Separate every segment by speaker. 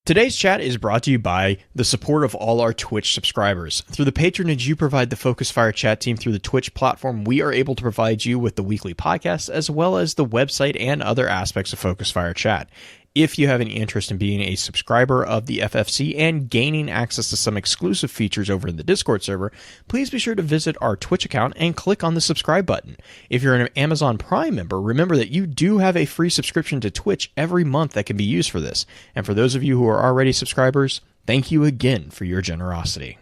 Speaker 1: Today's chat is brought to you by the support of all our Twitch subscribers. Through the patronage you provide the Focus Fire chat team through the Twitch platform, we are able to provide you with the weekly podcast as well as the website and other aspects of Focus Fire chat. If you have any interest in being a subscriber of the FFC and gaining access to some exclusive features over in the Discord server, please be sure to visit our Twitch account and click on the subscribe button. If you're an Amazon Prime member, remember that you do have a free subscription to Twitch every month that can be used for this. And for those of you who are already subscribers, thank you again for your generosity.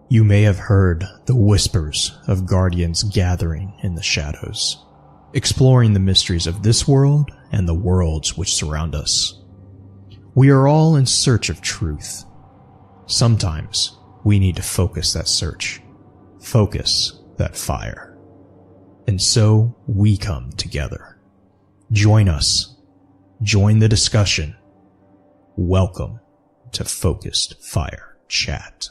Speaker 1: You may have heard the whispers of guardians gathering in the shadows, exploring the mysteries of this world and the worlds which surround us. We are all in search of truth. Sometimes we need to focus that search, focus that fire. And so we come together. Join us. Join the discussion. Welcome to Focused Fire Chat.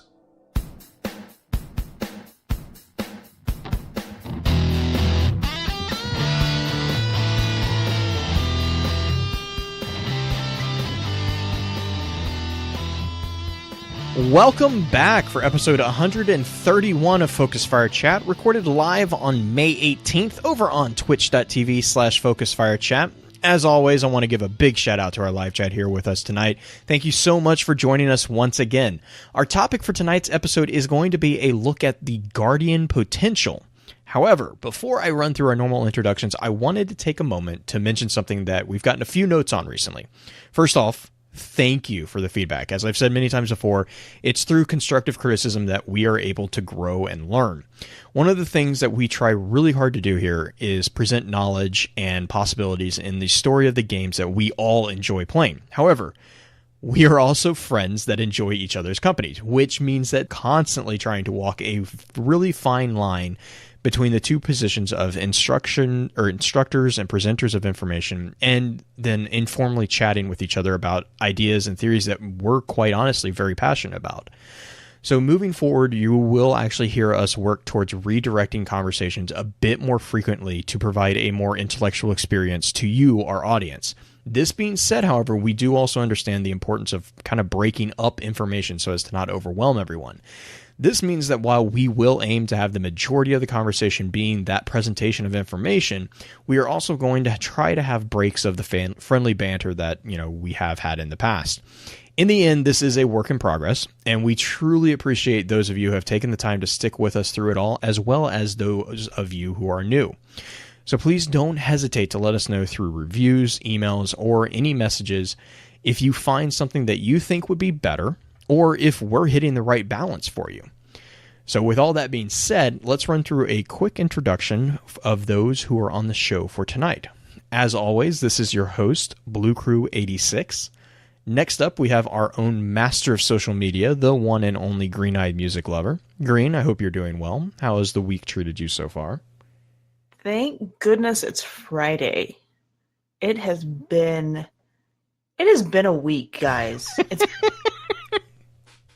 Speaker 1: Welcome back for episode 131 of Focus Fire Chat, recorded live on May 18th over on twitch.tv/FocusFireChat. As always, I want to give a big shout out to our live chat here with us tonight. Thank you so much for joining us once again. Our topic for tonight's episode is going to be a look at the Guardian potential. However, before I run through our normal introductions, I wanted to take a moment to mention something that we've gotten a few notes on recently. First off, thank you for the feedback. As I've said many times before, it's through constructive criticism that we are able to grow and learn. One of the things that we try really hard to do here is present knowledge and possibilities in the story of the games that we all enjoy playing. However, we are also friends that enjoy each other's company, which means that constantly trying to walk a really fine line between the two positions of instruction or instructors and presenters of information, and then informally chatting with each other about ideas and theories that we're quite honestly very passionate about. So moving forward, you will actually hear us work towards redirecting conversations a bit more frequently to provide a more intellectual experience to you, our audience. This being said, however, we do also understand the importance of kind of breaking up information so as to not overwhelm everyone. This means that while we will aim to have the majority of the conversation being that presentation of information, we are also going to try to have breaks of the friendly banter that, we have had in the past. In the end, this is a work in progress, and we truly appreciate those of you who have taken the time to stick with us through it all, as well as those of you who are new. So please don't hesitate to let us know through reviews, emails, or any messages if you find something that you think would be better, or if we're hitting the right balance for you. So with all that being said, let's run through a quick introduction of those who are on the show for tonight. As always, this is your host, Blue Crew 86. Next up, we have our own master of social media, the one and only Green-Eyed Music Lover. Green, I hope you're doing well. How has the week treated you so far?
Speaker 2: Thank goodness it's Friday. It has been a week, guys.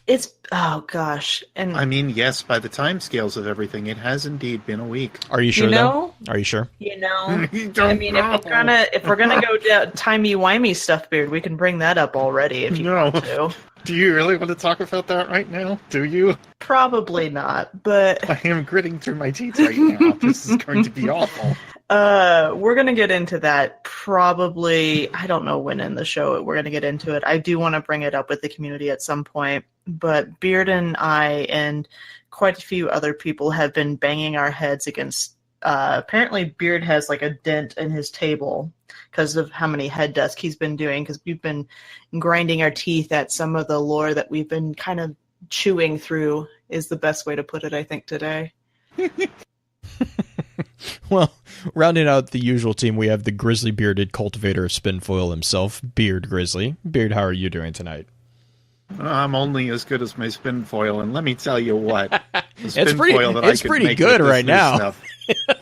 Speaker 2: It's oh gosh. And
Speaker 3: I mean, yes, by the time scales of everything, it has indeed been a week.
Speaker 1: Are you sure though? Are you sure?
Speaker 2: I mean, if we're gonna go down timey-wimey stuff, Beard, we can bring that up already if you want to.
Speaker 3: Do you really want to talk about that right now? Do you?
Speaker 2: Probably not, but
Speaker 3: I am gritting through my teeth right now. This is going to be awful.
Speaker 2: We're going to get into that probably, I don't know when in the show we're going to get into it. I do want to bring it up with the community at some point, but Beard and I and quite a few other people have been banging our heads against, apparently Beard has like a dent in his table because of how many head desk he's been doing, because we've been grinding our teeth at some of the lore that we've been kind of chewing through is the best way to put it, I think, today.
Speaker 1: Well, rounding out the usual team, we have the grizzly bearded cultivator of spinfoil himself, Beard Grizzly. Beard, how are you doing tonight?
Speaker 3: I'm only as good as my spin foil, and let me tell you what,
Speaker 1: it's pretty good right now.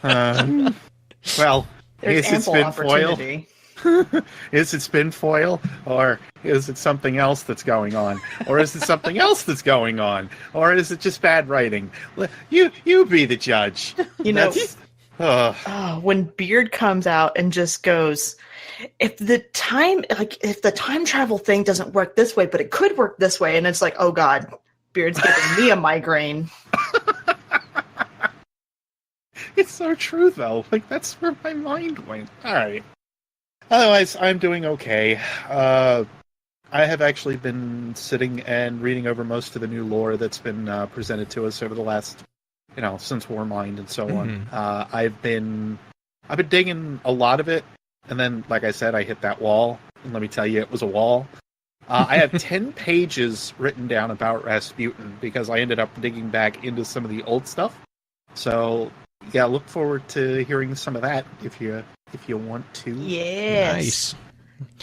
Speaker 3: Well,
Speaker 2: there's
Speaker 3: is it spin foil? Is it spin foil, or is it something else that's going on, or is it something else that's going on, or is it just bad writing? You be the judge.
Speaker 2: When Beard comes out and just goes, if the time travel thing doesn't work this way, but it could work this way, and it's like, oh god, Beard's giving me a migraine.
Speaker 3: It's so true, though. Like, that's where my mind went. All right. Otherwise, I'm doing okay. I have actually been sitting and reading over most of the new lore that's been presented to us over the last, since Warmind and so on. I've been digging a lot of it, and then, like I said, I hit that wall, and let me tell you, it was a wall. I have 10 pages written down about Rasputin, because I ended up digging back into some of the old stuff. So, yeah, look forward to hearing some of that if you want to.
Speaker 2: Yes.
Speaker 1: Nice.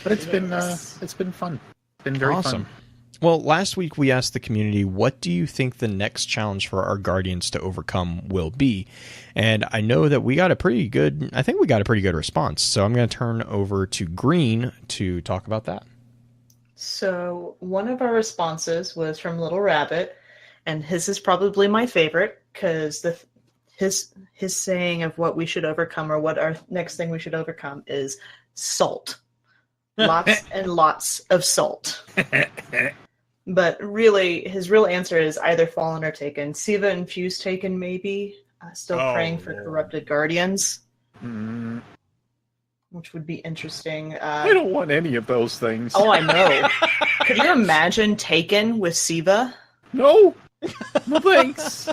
Speaker 3: But it's been fun. It's been very
Speaker 1: awesome.
Speaker 3: fun.
Speaker 1: Well, last week we asked the community, what do you think the next challenge for our Guardians to overcome will be? And I know that we got a pretty good response. So I'm going to turn over to Green to talk about that.
Speaker 2: So one of our responses was from Little Rabbit, and his is probably my favorite, because his saying of what we should overcome, or what our next thing we should overcome, is salt. Lots and lots of salt. But really, his real answer is either Fallen or Taken. Siva infused Taken, maybe. Still praying for corrupted Guardians.
Speaker 3: Mm.
Speaker 2: Which would be interesting.
Speaker 3: I don't want any of those things.
Speaker 2: Oh, I know. Could you imagine Taken with Siva?
Speaker 3: No. No thanks.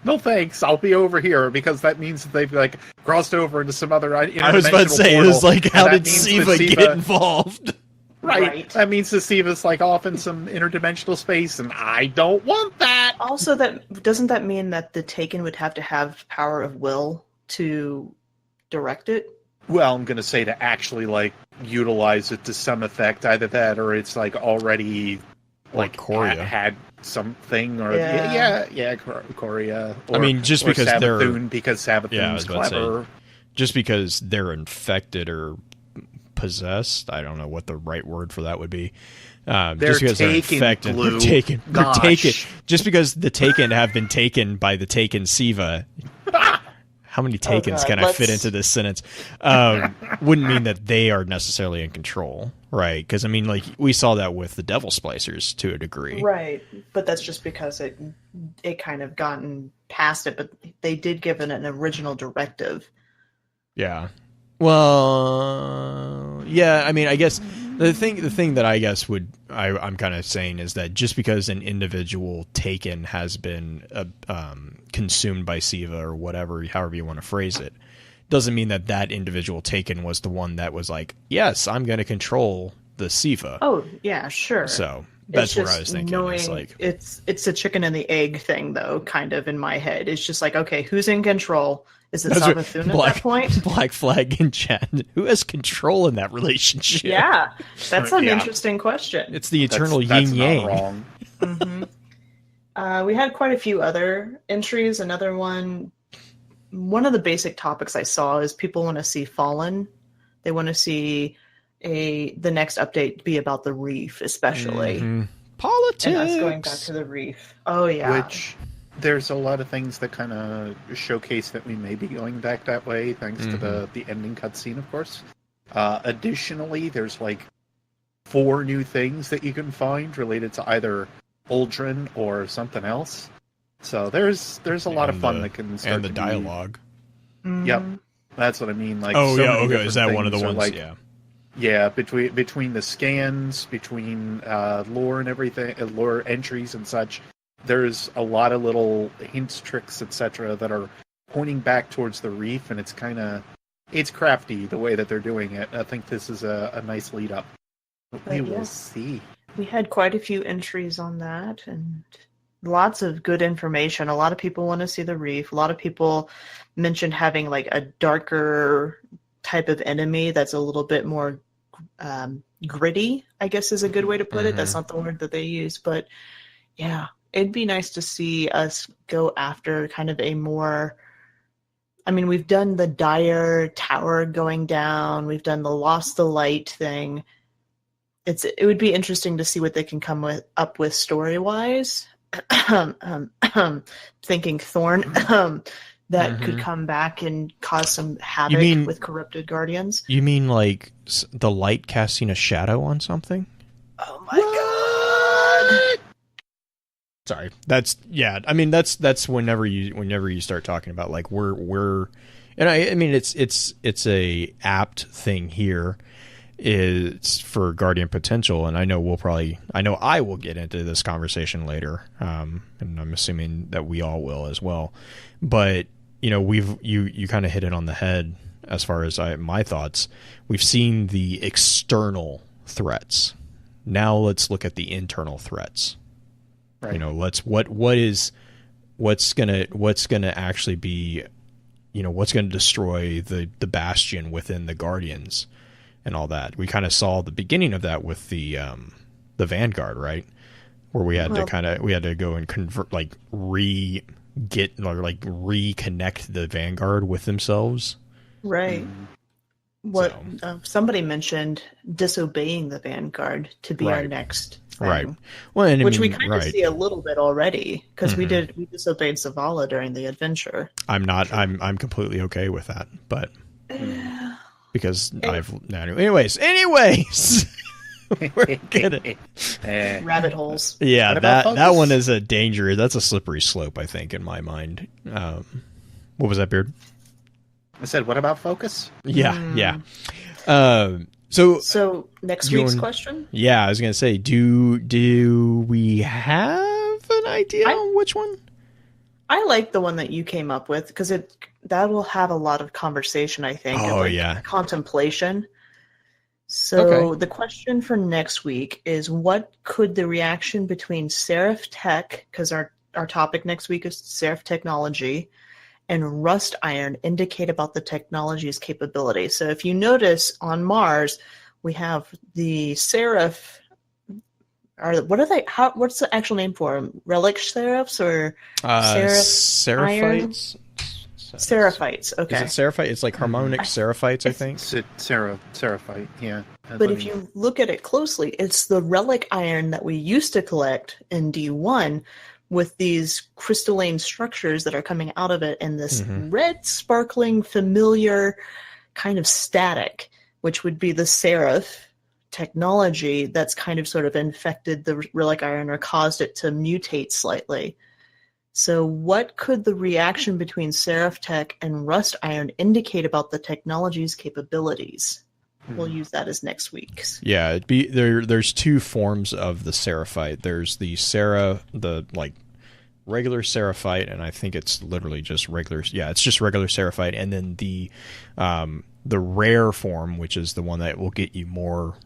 Speaker 3: No thanks. I'll be over here, because that means that they've crossed over into some other interdimensional
Speaker 1: I was about to say,
Speaker 3: portal,
Speaker 1: it was like, how did
Speaker 3: Siva
Speaker 1: get involved?
Speaker 3: Right. That means the Siva's off in some interdimensional space, and I don't want that.
Speaker 2: Also, doesn't that mean that the Taken would have to have power of will to direct it?
Speaker 3: Well, I'm going to say to actually utilize it to some effect. Either that, or it's already
Speaker 1: Korea
Speaker 3: had something, or Korea.
Speaker 1: I mean, just because
Speaker 3: Savathun, because Savathun's clever.
Speaker 1: Just because they're infected or possessed, I don't know what the right word for that would be. Just because they're infected, they're taken. Just because the Taken have been taken by the Taken Siva. How many Takens can I fit into this sentence? Wouldn't mean that they are necessarily in control, right? Because, I mean, we saw that with the Devil Splicers to a degree.
Speaker 2: Right, but that's just because it kind of gotten past it, but they did give it an original directive.
Speaker 1: Yeah. Well, yeah, I mean, I guess the thing that I guess I'm kind of saying is that just because an individual Taken has been consumed by Siva or whatever, however you want to phrase it, doesn't mean that individual Taken was the one that was yes, I'm going to control the Siva.
Speaker 2: Oh, yeah, sure.
Speaker 1: So that's where I was thinking.
Speaker 2: It's a chicken and the egg thing, though, kind of in my head. It's just okay, who's in control? Is it Savathun at that point? Black
Speaker 1: Flag in chat. Who has control in that relationship?
Speaker 2: Yeah, that's an interesting question.
Speaker 1: It's the eternal yin-yang.
Speaker 3: Not wrong.
Speaker 2: Mm-hmm. We had quite a few other entries. Another one of the basic topics I saw is people want to see Fallen. They want to see the next update be about the Reef, especially.
Speaker 1: Mm-hmm. Politics!
Speaker 2: And us going back to the Reef. Oh, yeah.
Speaker 3: Which... there's a lot of things that kind of showcase that we may be going back that way, thanks to the ending cutscene, of course. Additionally, there's 4 new things that you can find related to either Uldren or something else. So there's a lot of fun that can start.
Speaker 1: And the dialogue.
Speaker 3: Yep, that's what I mean.
Speaker 1: Is that one of the ones?
Speaker 3: Yeah, between the scans, between lore and everything, lore entries and such. There's a lot of little hints, tricks, etc. that are pointing back towards the Reef, and it's crafty the way that they're doing it. I think this is a nice lead up. We will see.
Speaker 2: We had quite a few entries on that, and lots of good information. A lot of people want to see the Reef. A lot of people mentioned having a darker type of enemy that's a little bit more gritty, I guess is a good way to put it. That's not the word that they use, but yeah. It'd be nice to see us go after kind of a more... I mean, we've done the Dire Tower going down. We've done the Lost the Light thing. It would be interesting to see what they can come up with story-wise. Thinking Thorn. that could come back and cause some havoc with corrupted guardians.
Speaker 1: You mean like the light casting a shadow on something?
Speaker 2: Oh my god!
Speaker 1: Sorry, that's I mean that's whenever you start talking about like we're and I mean it's a apt thing here. It's for Guardian Potential, and I know I will get into this conversation later, and I'm assuming that we all will as well. But you kind of hit it on the head as far as my thoughts. We've seen the external threats. Now let's look at the internal threats. Right. What's gonna actually be, what's gonna destroy the Bastion within the Guardians. And all that. We kind of saw the beginning of that with the Vanguard, right? Where we had to go and convert, reconnect the Vanguard with themselves.
Speaker 2: Right. Somebody mentioned disobeying the Vanguard to be our next thing.
Speaker 1: Right. Well,
Speaker 2: which we kind of see a little bit already, because we disobeyed Zavala during the adventure.
Speaker 1: I'm completely okay with that, but because anyways we're good at
Speaker 2: rabbit holes.
Speaker 1: Yeah, that one is a danger. That's a slippery slope, I think, in my mind. What was that, Beard?
Speaker 3: I said, what about focus?
Speaker 1: Yeah.
Speaker 2: So next week's question?
Speaker 1: Yeah, I was gonna say, do we have an idea on which one?
Speaker 2: I like the one that you came up with, because that will have a lot of conversation, I think. Contemplation. So the question for next week is, what could the reaction between Seraph Tech, because our topic next week is Seraph Technology, and Rust Iron indicate about the technology's capability? So if you notice on Mars, we have the Seraph. What are they? What's the actual name for them? Relic Seraphs or
Speaker 1: Seraphites?
Speaker 2: Seraphites. Okay.
Speaker 1: Is it Seraphite? It's like harmonic Seraphites, I think.
Speaker 3: Seraphite. Yeah.
Speaker 2: But if you look at it closely, it's the relic iron that we used to collect in D1, with these crystalline structures that are coming out of it, and this red, sparkling, familiar kind of static, which would be the Seraph technology that's kind of sort of infected the relic iron or caused it to mutate slightly. So what could the reaction between Seraph Tech and Rust Iron indicate about the technology's capabilities? We'll use that as next week's.
Speaker 1: Yeah, there's two forms of the Seraphite. There's the regular Seraphite, and I think it's literally just regular. Yeah, it's just regular Seraphite, and then the rare form, which is the one that will get you more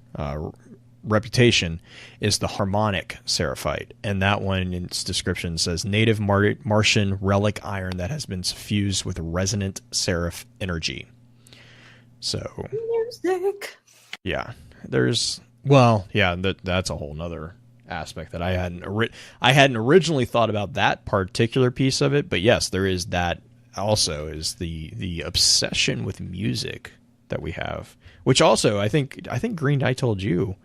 Speaker 1: reputation, is the harmonic Seraphite, and that one in its description says native Martian relic iron that has been fused with resonant Seraph energy. So
Speaker 2: music.
Speaker 1: Yeah, that's a whole nother aspect that I hadn't originally thought about, that particular piece of it. But yes, there is that. Also, is the obsession with music that we have, which also I think Green Knight told you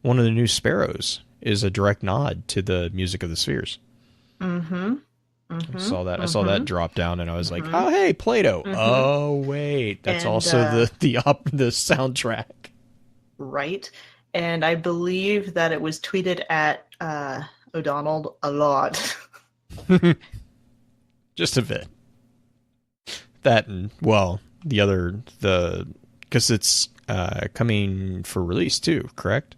Speaker 1: one of the new Sparrows is a direct nod to the music of the spheres. I saw that drop down, and I was like, oh hey, Plato. Oh wait, that's also the soundtrack, right?
Speaker 2: And I believe that it was tweeted at O'Donnell a lot.
Speaker 1: Just a bit. That, and because it's coming for release too, correct?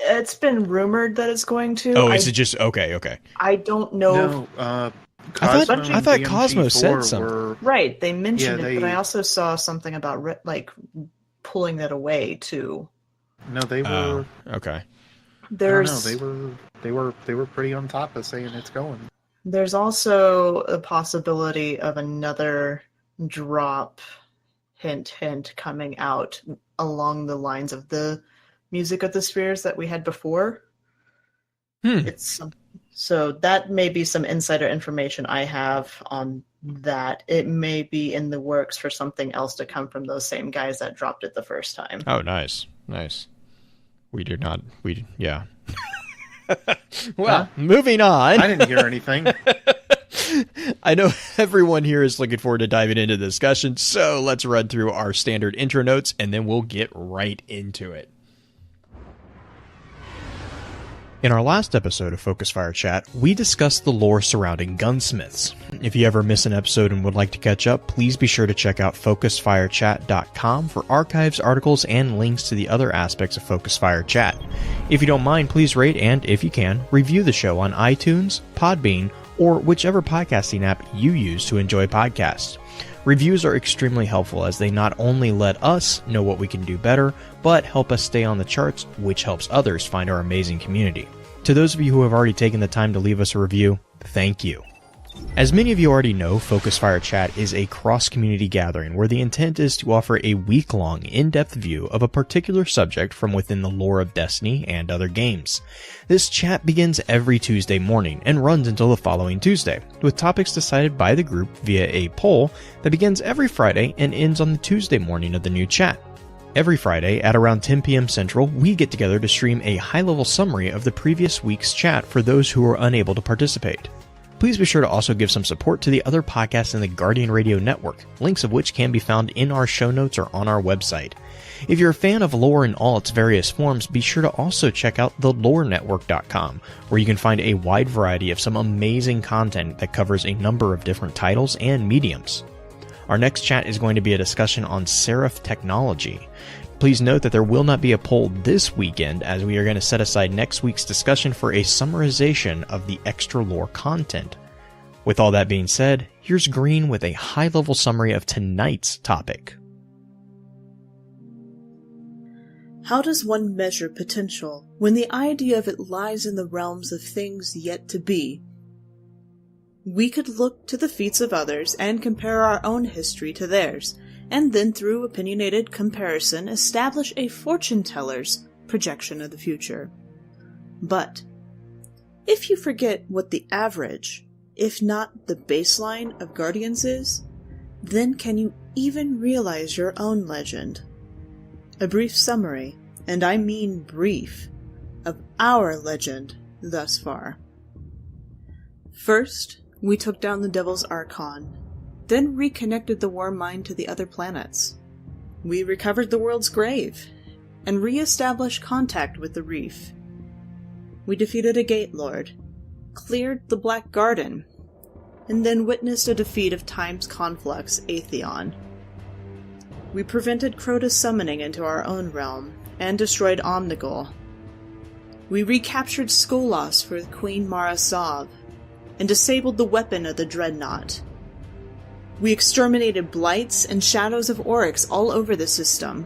Speaker 2: It's been rumored that it's going to.
Speaker 1: Oh, is it just okay?
Speaker 2: I don't know.
Speaker 3: No,
Speaker 1: I thought Cosmo said something.
Speaker 2: Right, they mentioned it, but I also saw something about pulling that away too.
Speaker 3: No, they were
Speaker 1: okay.
Speaker 3: They were pretty on top of saying it's going.
Speaker 2: There's also a possibility of another drop, hint, coming out along the lines of the music of the spheres that we had before. So that may be some insider information I have on that. It may be in the works for something else to come from those same guys that dropped it the first time.
Speaker 1: Oh, nice. Yeah. Well, moving on.
Speaker 3: I didn't hear anything.
Speaker 1: I know everyone here is looking forward to diving into the discussion, so let's run through our standard intro notes, and then we'll get right into it. In our last episode of Focus Fire Chat, we discussed the lore surrounding gunsmiths. If you ever miss an episode and would like to catch up, please be sure to check out focusfirechat.com for archives, articles, and links to the other aspects of Focus Fire Chat. If you don't mind, please rate and, if you can, review the show on iTunes, Podbean, or whichever podcasting app you use to enjoy podcasts. Reviews are extremely helpful as they not only let us know what we can do better, but help us stay on the charts, which helps others find our amazing community. To those of you who have already taken the time to leave us a review, thank you. As many of you already know, Focus Fire Chat is a cross-community gathering where the intent is to offer a week-long, in-depth view of a particular subject from within the lore of Destiny and other games. This chat begins every Tuesday morning and runs until the following Tuesday, with topics decided by the group via a poll that begins every Friday and ends on the Tuesday morning of the new chat. Every Friday at around 10 p.m. Central, we get together to stream a high-level summary of the previous week's chat for those who are unable to participate. Please be sure to also give some support to the other podcasts in the Guardian Radio Network, links of which can be found in our show notes or on our website. If you're a fan of lore in all its various forms, be sure to also check out thelorenetwork.com, where you can find a wide variety of some amazing content that covers a number of different titles and mediums. Our next chat is going to be a discussion on Seraph technology. Please note that there will not be a poll this weekend, as we are going to set aside next week's discussion for a summarization of the extra lore content. With all that being said, here's Green with a high-level summary of tonight's topic.
Speaker 4: How does one measure potential when the idea of it lies in the realms of things yet to be? We could look to the feats of others and compare our own history to theirs, and then through opinionated comparison establish a fortune-teller's projection of the future. But if you forget what the average, if not the baseline of Guardians is, then can you even realize your own legend? A brief summary, and I mean brief, of our legend thus far. First, we took down the Devil's Archon, then reconnected the Worm Mind to the other planets. We recovered the world's grave, and re-established contact with the Reef. We defeated a Gate Lord, cleared the Black Garden, and then witnessed a defeat of Time's Conflux, Atheon. We prevented Crota summoning into our own realm, and destroyed Omnigul. We recaptured Skolas for Queen Mara Sov, and disabled the weapon of the Dreadnought. We exterminated Blights and Shadows of Oryx all over the system,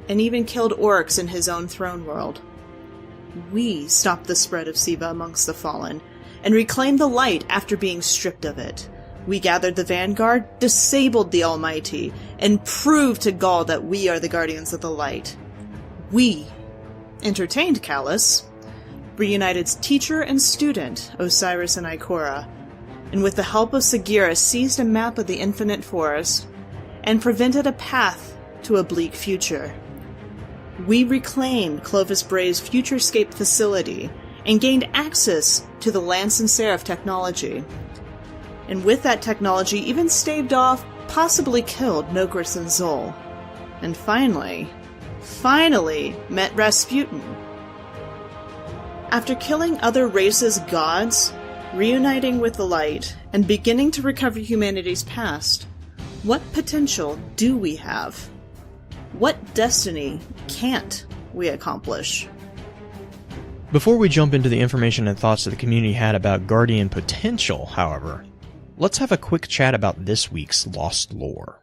Speaker 4: and even killed Oryx in his own throne world. We stopped the spread of Siva amongst the fallen, and reclaimed the light after being stripped of it. We gathered the Vanguard, disabled the Almighty, and proved to Gaul that we are the Guardians of the Light. We entertained Callus, reunited teacher and student, Osiris and Ikora, and with the help of Sagira seized a map of the Infinite Forest, and prevented a path to a bleak future. We reclaimed Clovis Bray's Futurescape facility, and gained access to the Lance and Seraph technology. And with that technology even staved off, possibly killed Nogris and Zol. And finally met Rasputin. After killing other races' gods, reuniting with the light, and beginning to recover humanity's past, what potential do we have? What destiny can't we accomplish?
Speaker 1: Before we jump into the information and thoughts that the community had about Guardian potential, however, let's have a quick chat about this week's Lost Lore.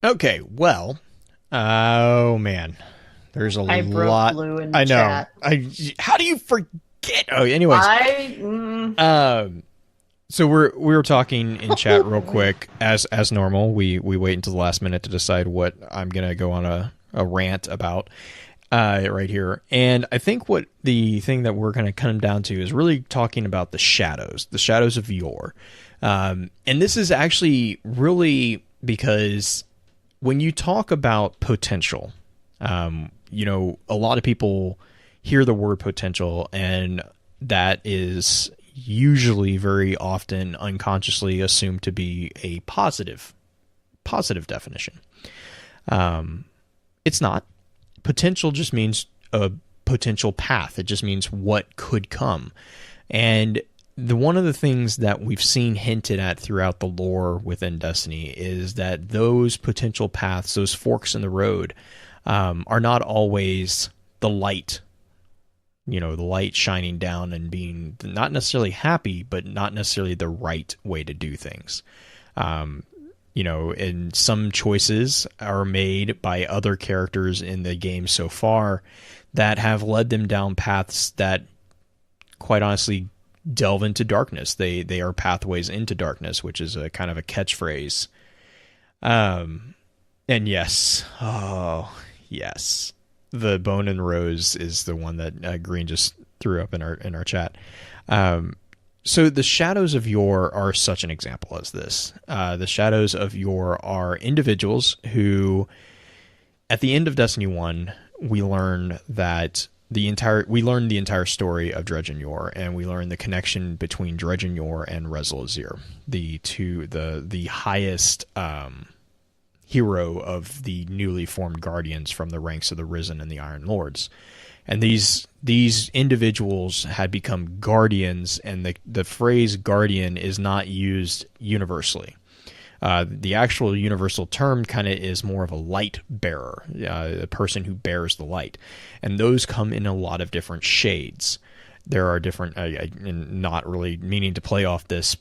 Speaker 1: Okay, well, oh man, there's a
Speaker 2: I broke
Speaker 1: lot.
Speaker 2: Blue in the
Speaker 1: I know.
Speaker 2: chat.
Speaker 1: How do you forget? Oh, anyways. So we were talking in chat real quick, as normal. We wait until the last minute to decide what I'm gonna go on a rant about. right here. And I think what the thing that we're going to come down to is really talking about the shadows of yore. And this is actually really because when you talk about potential, you know, a lot of people hear the word potential, and that is usually very often unconsciously assumed to be a positive definition. It's not. Potential just means a potential path. It just means what could come. And one of the things that we've seen hinted at throughout the lore within Destiny is that those potential paths, those forks in the road, are not always the light. You know, the light shining down and being not necessarily happy, but not necessarily the right way to do things. You know, and some choices are made by other characters in the game so far that have led them down paths that, quite honestly, delve into darkness. They are pathways into darkness, which is a kind of a catchphrase. And yes, yes, the Bone and Rose is the one that Green just threw up in our chat. So the Shadows of Yore are such an example as this. The Shadows of Yore are individuals who, at the end of Destiny 1, we learn that the entire story of Dredge and Yore, and we learn the connection between Dredge and Yore and Rezl-Azir, the highest hero of the newly formed Guardians from the ranks of the Risen and the Iron Lords. And these individuals had become guardians, and the phrase guardian is not used universally. The actual universal term kind of is more of a light bearer, a person who bears the light. And those come in a lot of different shades. There are different, not really meaning to play off this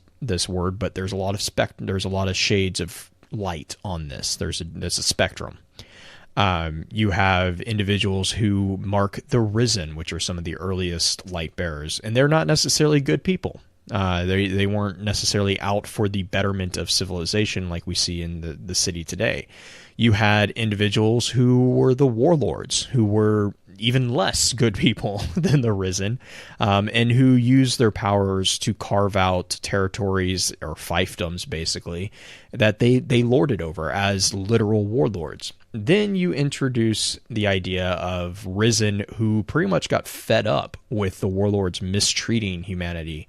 Speaker 1: word, but there's a lot of shades of light on this. There's a spectrum. You have individuals who mark the Risen, which are some of the earliest light bearers, and they're not necessarily good people. They weren't necessarily out for the betterment of civilization like we see in the city today. You had individuals who were the warlords, who were even less good people than the Risen, and who used their powers to carve out territories or fiefdoms, basically, that they lorded over as literal warlords. Then you introduce the idea of Risen, who pretty much got fed up with the warlords mistreating humanity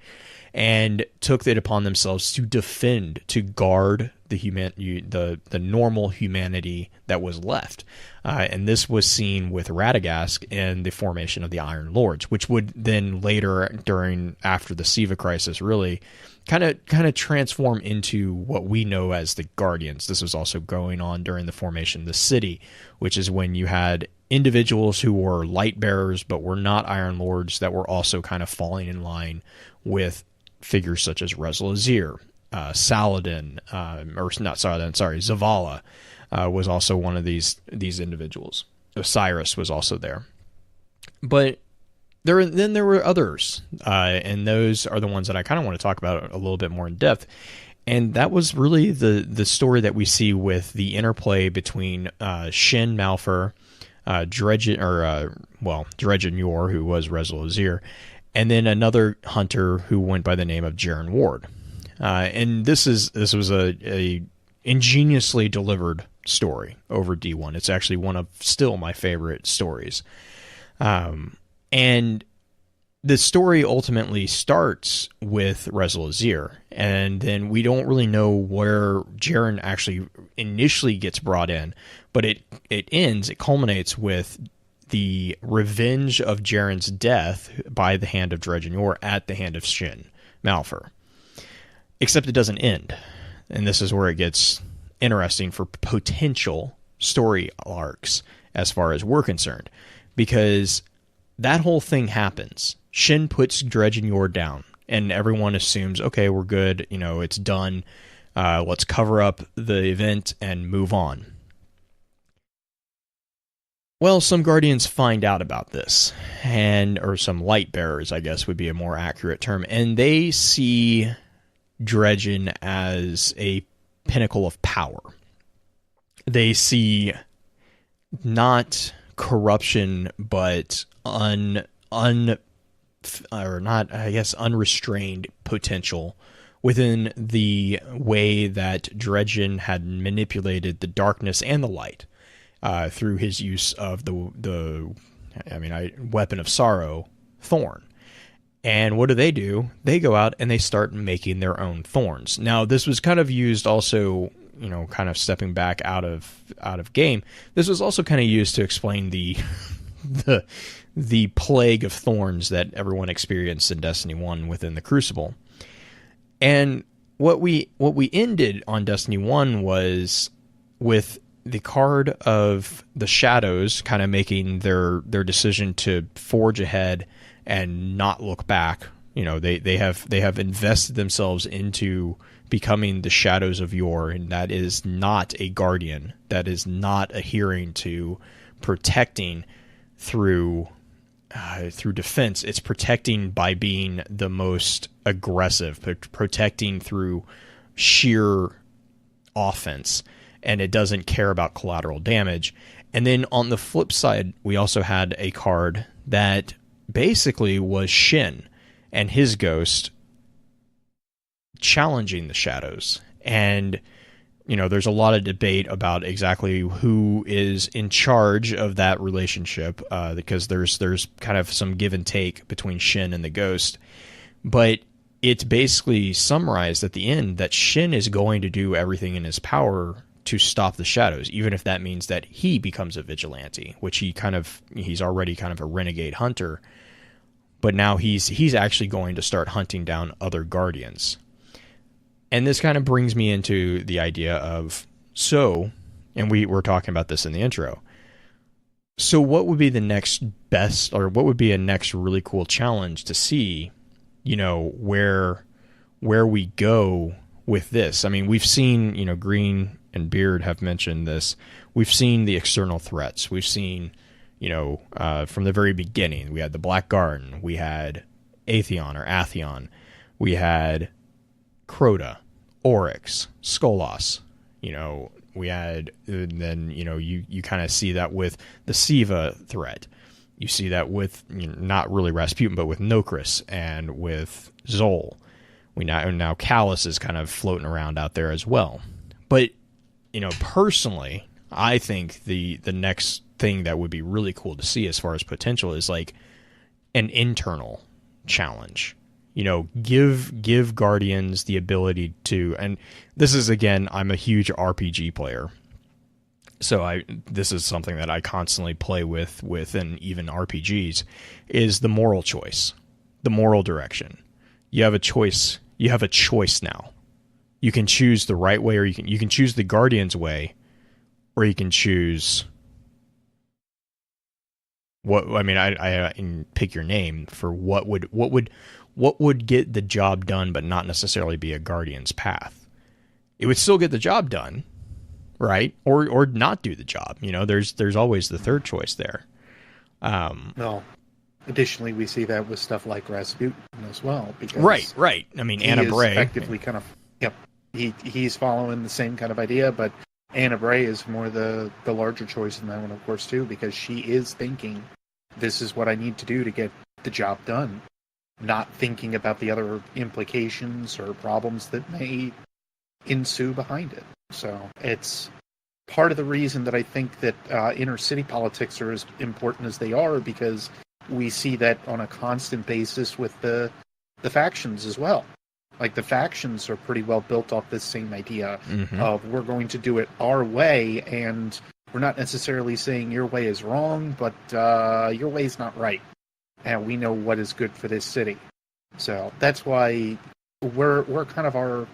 Speaker 1: and took it upon themselves to defend, to guard the normal humanity that was left. And this was seen with Radagast and the formation of the Iron Lords, which would then later, after the Siva crisis, really kind of transform into what we know as the Guardians. This was also going on during the formation of the city, which is when you had individuals who were light bearers but were not Iron Lords that were also kind of falling in line with figures such as Rezl-Azir, Saladin, or not Saladin, sorry, Zavala was also one of these individuals. Osiris was also there. But there were others, and those are the ones that I kind of want to talk about a little bit more in depth. And that was really the story that we see with the interplay between Shin Malphur, Dredge and Yore, who was Rezl-Azir, and then another hunter who went by the name of Jaren Ward. And this was a ingeniously delivered story over D1. It's actually one of still my favorite stories. And the story ultimately starts with Rezl-Azir, and then we don't really know where Jaren actually initially gets brought in, but it culminates with the revenge of Jaren's death by the hand of Dredge and Yore at the hand of Shin Malphur. Except it doesn't end. And this is where it gets interesting for potential story arcs as far as we're concerned. Because that whole thing happens. Shin puts Dredge and Yore down. And everyone assumes, okay, we're good. You know, it's done. Let's cover up the event and move on. Well, some Guardians find out about this, or some light bearers, I guess would be a more accurate term, and they see Dredgen as a pinnacle of power. They see not corruption, but unrestrained potential within the way that Dredgen had manipulated the darkness and the light through his use of the weapon of sorrow, Thorn. And what do? They go out and they start making their own thorns. Now, this was kind of used also, kind of stepping back out of game. This was also kind of used to explain the the plague of thorns that everyone experienced in Destiny 1 within the Crucible. And what we ended on Destiny 1 was with the card of the Shadows kind of making their decision to forge ahead and not look back. They have invested themselves into becoming the Shadows of Yore, and that is not a guardian. That is not adhering to protecting through defense. It's protecting by being the most aggressive, protecting through sheer offense, and it doesn't care about collateral damage. And then on the flip side, we also had a card that basically was Shin and his ghost challenging the Shadows. And there's a lot of debate about exactly who is in charge of that relationship, because there's kind of some give and take between Shin and the Ghost. But it's basically summarized at the end that Shin is going to do everything in his power to stop the Shadows, even if that means that he becomes a vigilante, which he's already kind of a renegade hunter. But now he's actually going to start hunting down other guardians. And this kind of brings me into the idea of, and we were talking about this in the intro. So what would be the next best, or what would be a next really cool challenge to see, where we go with this? I mean, we've seen, Green and Beard have mentioned this. We've seen the external threats. We've seen, from the very beginning, we had the Black Garden, we had Atheon, we had Crota, Oryx, Skolas, we had, then, you kind of see that with the Siva threat. You see that with, not really Rasputin, but with Nokris and with Zol. Now Callus is kind of floating around out there as well. But, personally, I think the next thing that would be really cool to see as far as potential is like an internal challenge. Give Guardians the ability to, and this is, again, I'm a huge RPG player, so this is something that I constantly play with and even RPGs, is the moral choice, the moral direction. You have a choice. You have a choice now. You can choose the right way, or you can choose the Guardian's way, or you can choose I can pick your name for what would get the job done, but not necessarily be a Guardian's path. It would still get the job done, right? Or not do the job. There's always the third choice there.
Speaker 3: No. Additionally, we see that with stuff like Rasputin as well. Because
Speaker 1: right. I mean, Anna Bray
Speaker 3: effectively kind of, he's following the same kind of idea, but Anna Bray is more the larger choice in that one, of course, too, because she is thinking, this is what I need to do to get the job done. Not thinking about the other implications or problems that may ensue behind it. So it's part of the reason that I think that inner city politics are as important as they are, because we see that on a constant basis with the factions as well. Like, the factions are pretty well built off this same idea of, we're going to do it our way, and we're not necessarily saying your way is wrong, but your way is not right. And we know what is good for this city. So that's why we're kind of our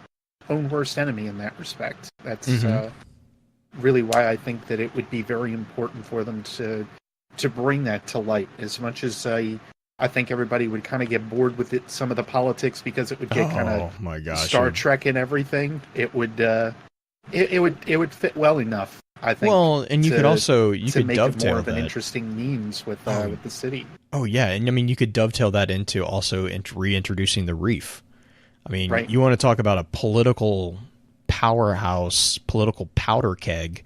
Speaker 3: own worst enemy in that respect. That's really why I think that it would be very important for them to bring that to light. As much as I think everybody would kind of get bored with it, some of the politics, because it would get kind of Star Trek and everything. It would it would fit well enough, I think. Well, and you could
Speaker 1: make
Speaker 3: it more of
Speaker 1: that
Speaker 3: an interesting means with the city.
Speaker 1: Oh yeah, and I mean, you could dovetail that into also reintroducing the Reef. I mean, you want to talk about a political powerhouse, political powder keg?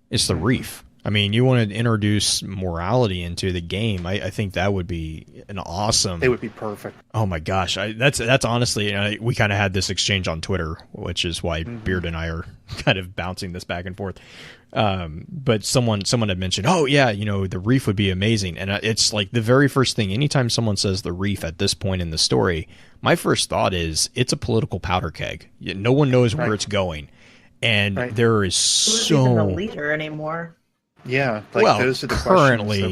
Speaker 1: It's the Reef. I mean, you want to introduce morality into the game. I think that would be an awesome.
Speaker 3: It would be perfect.
Speaker 1: Oh my gosh, that's honestly, we kind of had this exchange on Twitter, which is why Beard and I are kind of bouncing this back and forth. But someone had mentioned, oh yeah, the reef would be amazing, and it's like the very first thing. Anytime someone says the reef at this point in the story, my first thought is it's a political powder keg. No one knows where it's going, and there is
Speaker 2: Who's even the leader anymore?
Speaker 3: Yeah,
Speaker 1: those are the currently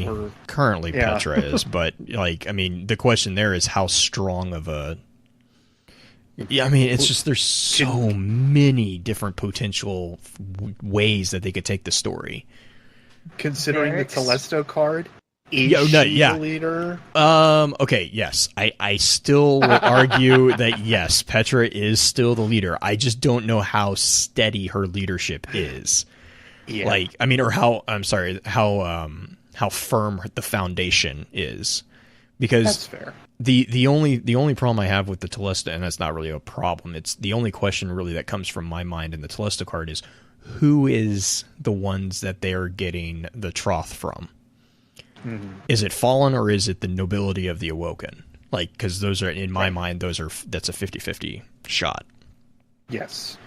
Speaker 3: questions
Speaker 1: Petra is, but I mean, the question there is how strong of a. Yeah, I mean, it's just there's so many different potential ways that they could take the story.
Speaker 3: Considering the Telesto card, is she the leader?
Speaker 1: Okay, yes, I still will argue that yes, Petra is still the leader. I just don't know how steady her leadership is. Yeah. I mean, or how firm the foundation is, because
Speaker 3: that's fair.
Speaker 1: The only problem I have with the Telesto, and that's not really a problem. It's the only question really that comes from my mind in the Telesto card is who is the ones that they are getting the troth from. Mm-hmm. Is it Fallen or is it the nobility of the Awoken? Because those are in my mind, that's a 50-50 shot.
Speaker 3: Yes.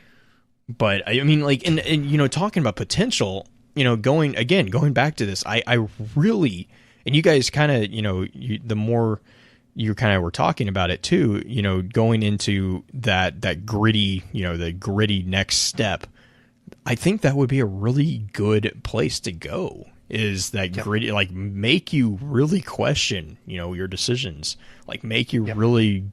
Speaker 3: But
Speaker 1: I mean, and talking about potential, going back to this, I really, and you guys kind of, the more you kind of were talking about it too, going into that gritty, the gritty next step, I think that would be a really good place to go. Is that gritty, make you really question, your decisions, make you really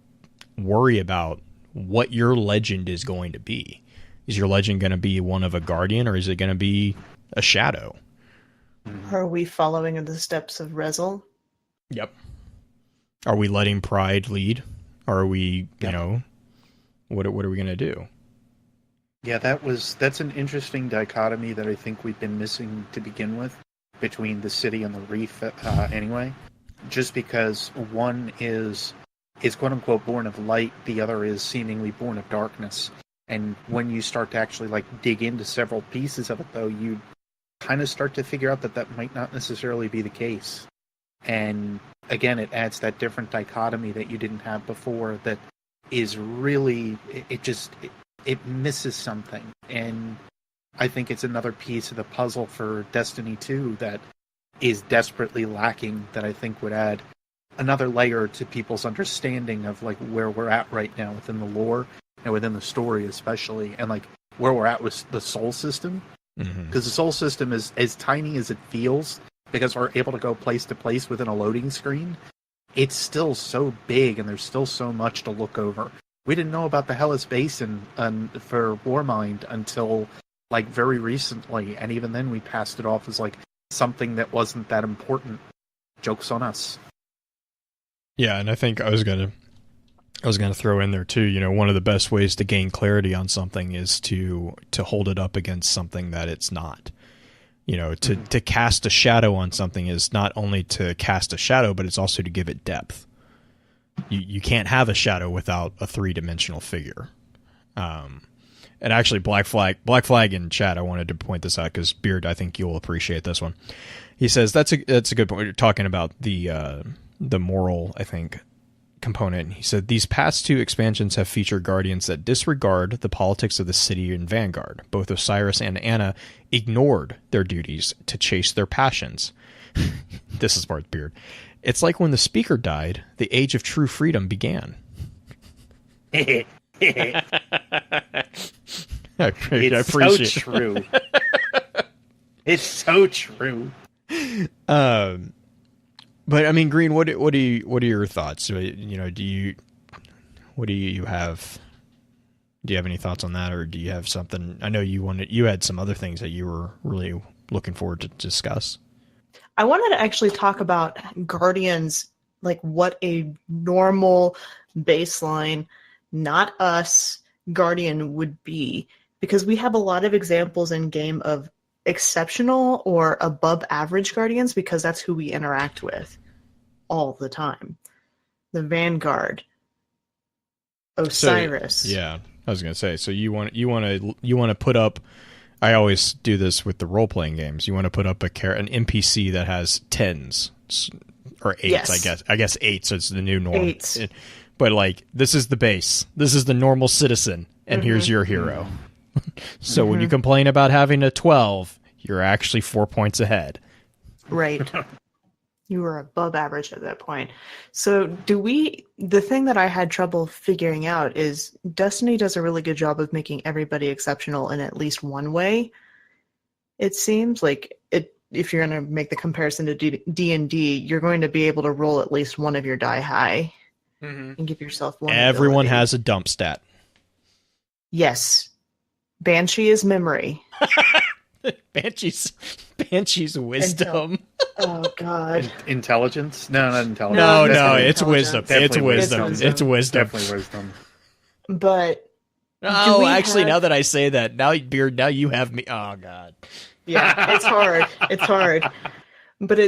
Speaker 1: worry about what your legend is going to be. Is your legend going to be one of a guardian, or is it going to be a shadow?
Speaker 2: Are we following in the steps of Rezel?
Speaker 1: Yep. Are we letting pride lead? Or are we, what are we going to do?
Speaker 3: Yeah, that's an interesting dichotomy that I think we've been missing to begin with between the city and the reef anyway. Just because one is quote unquote born of light, the other is seemingly born of darkness. And when you start to actually dig into several pieces of it, though, you kind of start to figure out that might not necessarily be the case. And again, it adds that different dichotomy that you didn't have before that is really, it misses something. And I think it's another piece of the puzzle for Destiny 2 that is desperately lacking, that I think would add another layer to people's understanding of where we're at right now within the lore and within the story especially, and where we're at with the soul system. Because the soul system is as tiny as it feels, because we're able to go place to place within a loading screen. It's still so big, and there's still so much to look over. We didn't know about the Hellas Basin for Warmind until very recently, and even then we passed it off as something that wasn't that important. Joke's on us.
Speaker 1: Yeah, and I think I was gonna throw in there too. One of the best ways to gain clarity on something is to hold it up against something that it's not. To cast a shadow on something is not only to cast a shadow, but it's also to give it depth. You can't have a shadow without a 3-dimensional figure. And actually, Black Flag in chat, I wanted to point this out because Beard, I think you'll appreciate this one. He says that's a good point. You're talking about the moral, I think, component. He said these past 2 expansions have featured guardians that disregard the politics of the city and Vanguard. Both Osiris and Anna ignored their duties to chase their passions. This is Bart's Beard. It's like when the speaker died, the age of true freedom began.
Speaker 3: I appreciate
Speaker 1: it's
Speaker 3: so true. It's so true.
Speaker 1: But I mean, Green, what are your thoughts? Do you have any thoughts on that, or do you have something? I know you had some other things that you were really looking forward to discuss.
Speaker 2: I wanted to actually talk about Guardians, what a normal baseline, not us, Guardian would be, because we have a lot of examples in game of exceptional or above average Guardians, because that's who we interact with all the time. The Vanguard, Osiris.
Speaker 1: So, yeah, I was gonna say. So you want to put up I always do this with the role-playing games. You want to put up an NPC that has 10s or 8s,
Speaker 2: Yes.
Speaker 1: I guess 8, so it's the new norm.
Speaker 2: 8s.
Speaker 1: But like, this is the base. This is the normal citizen, and here's your hero. So when you complain about having a 12, you're actually 4 points ahead.
Speaker 2: Right. You were above average at that point. So the thing that I had trouble figuring out is Destiny does a really good job of making everybody exceptional in at least one way. It seems like if you're going to make the comparison to D&D, you're going to be able to roll at least one of your die high and give yourself one.
Speaker 1: Everyone
Speaker 2: ability.
Speaker 1: has a dump stat.
Speaker 2: Yes. Banshee is memory.
Speaker 1: Banshee's wisdom.
Speaker 2: Oh, God.
Speaker 3: Intelligence? No, not intelligence.
Speaker 1: No,
Speaker 2: Definitely
Speaker 1: it's wisdom.
Speaker 2: intelligence.
Speaker 1: It's
Speaker 3: Definitely
Speaker 1: wisdom.
Speaker 2: wisdom.
Speaker 1: It's wisdom.
Speaker 3: Definitely wisdom.
Speaker 2: But
Speaker 1: Oh,
Speaker 2: we
Speaker 1: actually,
Speaker 2: have-
Speaker 1: now that I say that, now Beard, now you have me. Oh God.
Speaker 2: yeah, it's hard. It's hard. But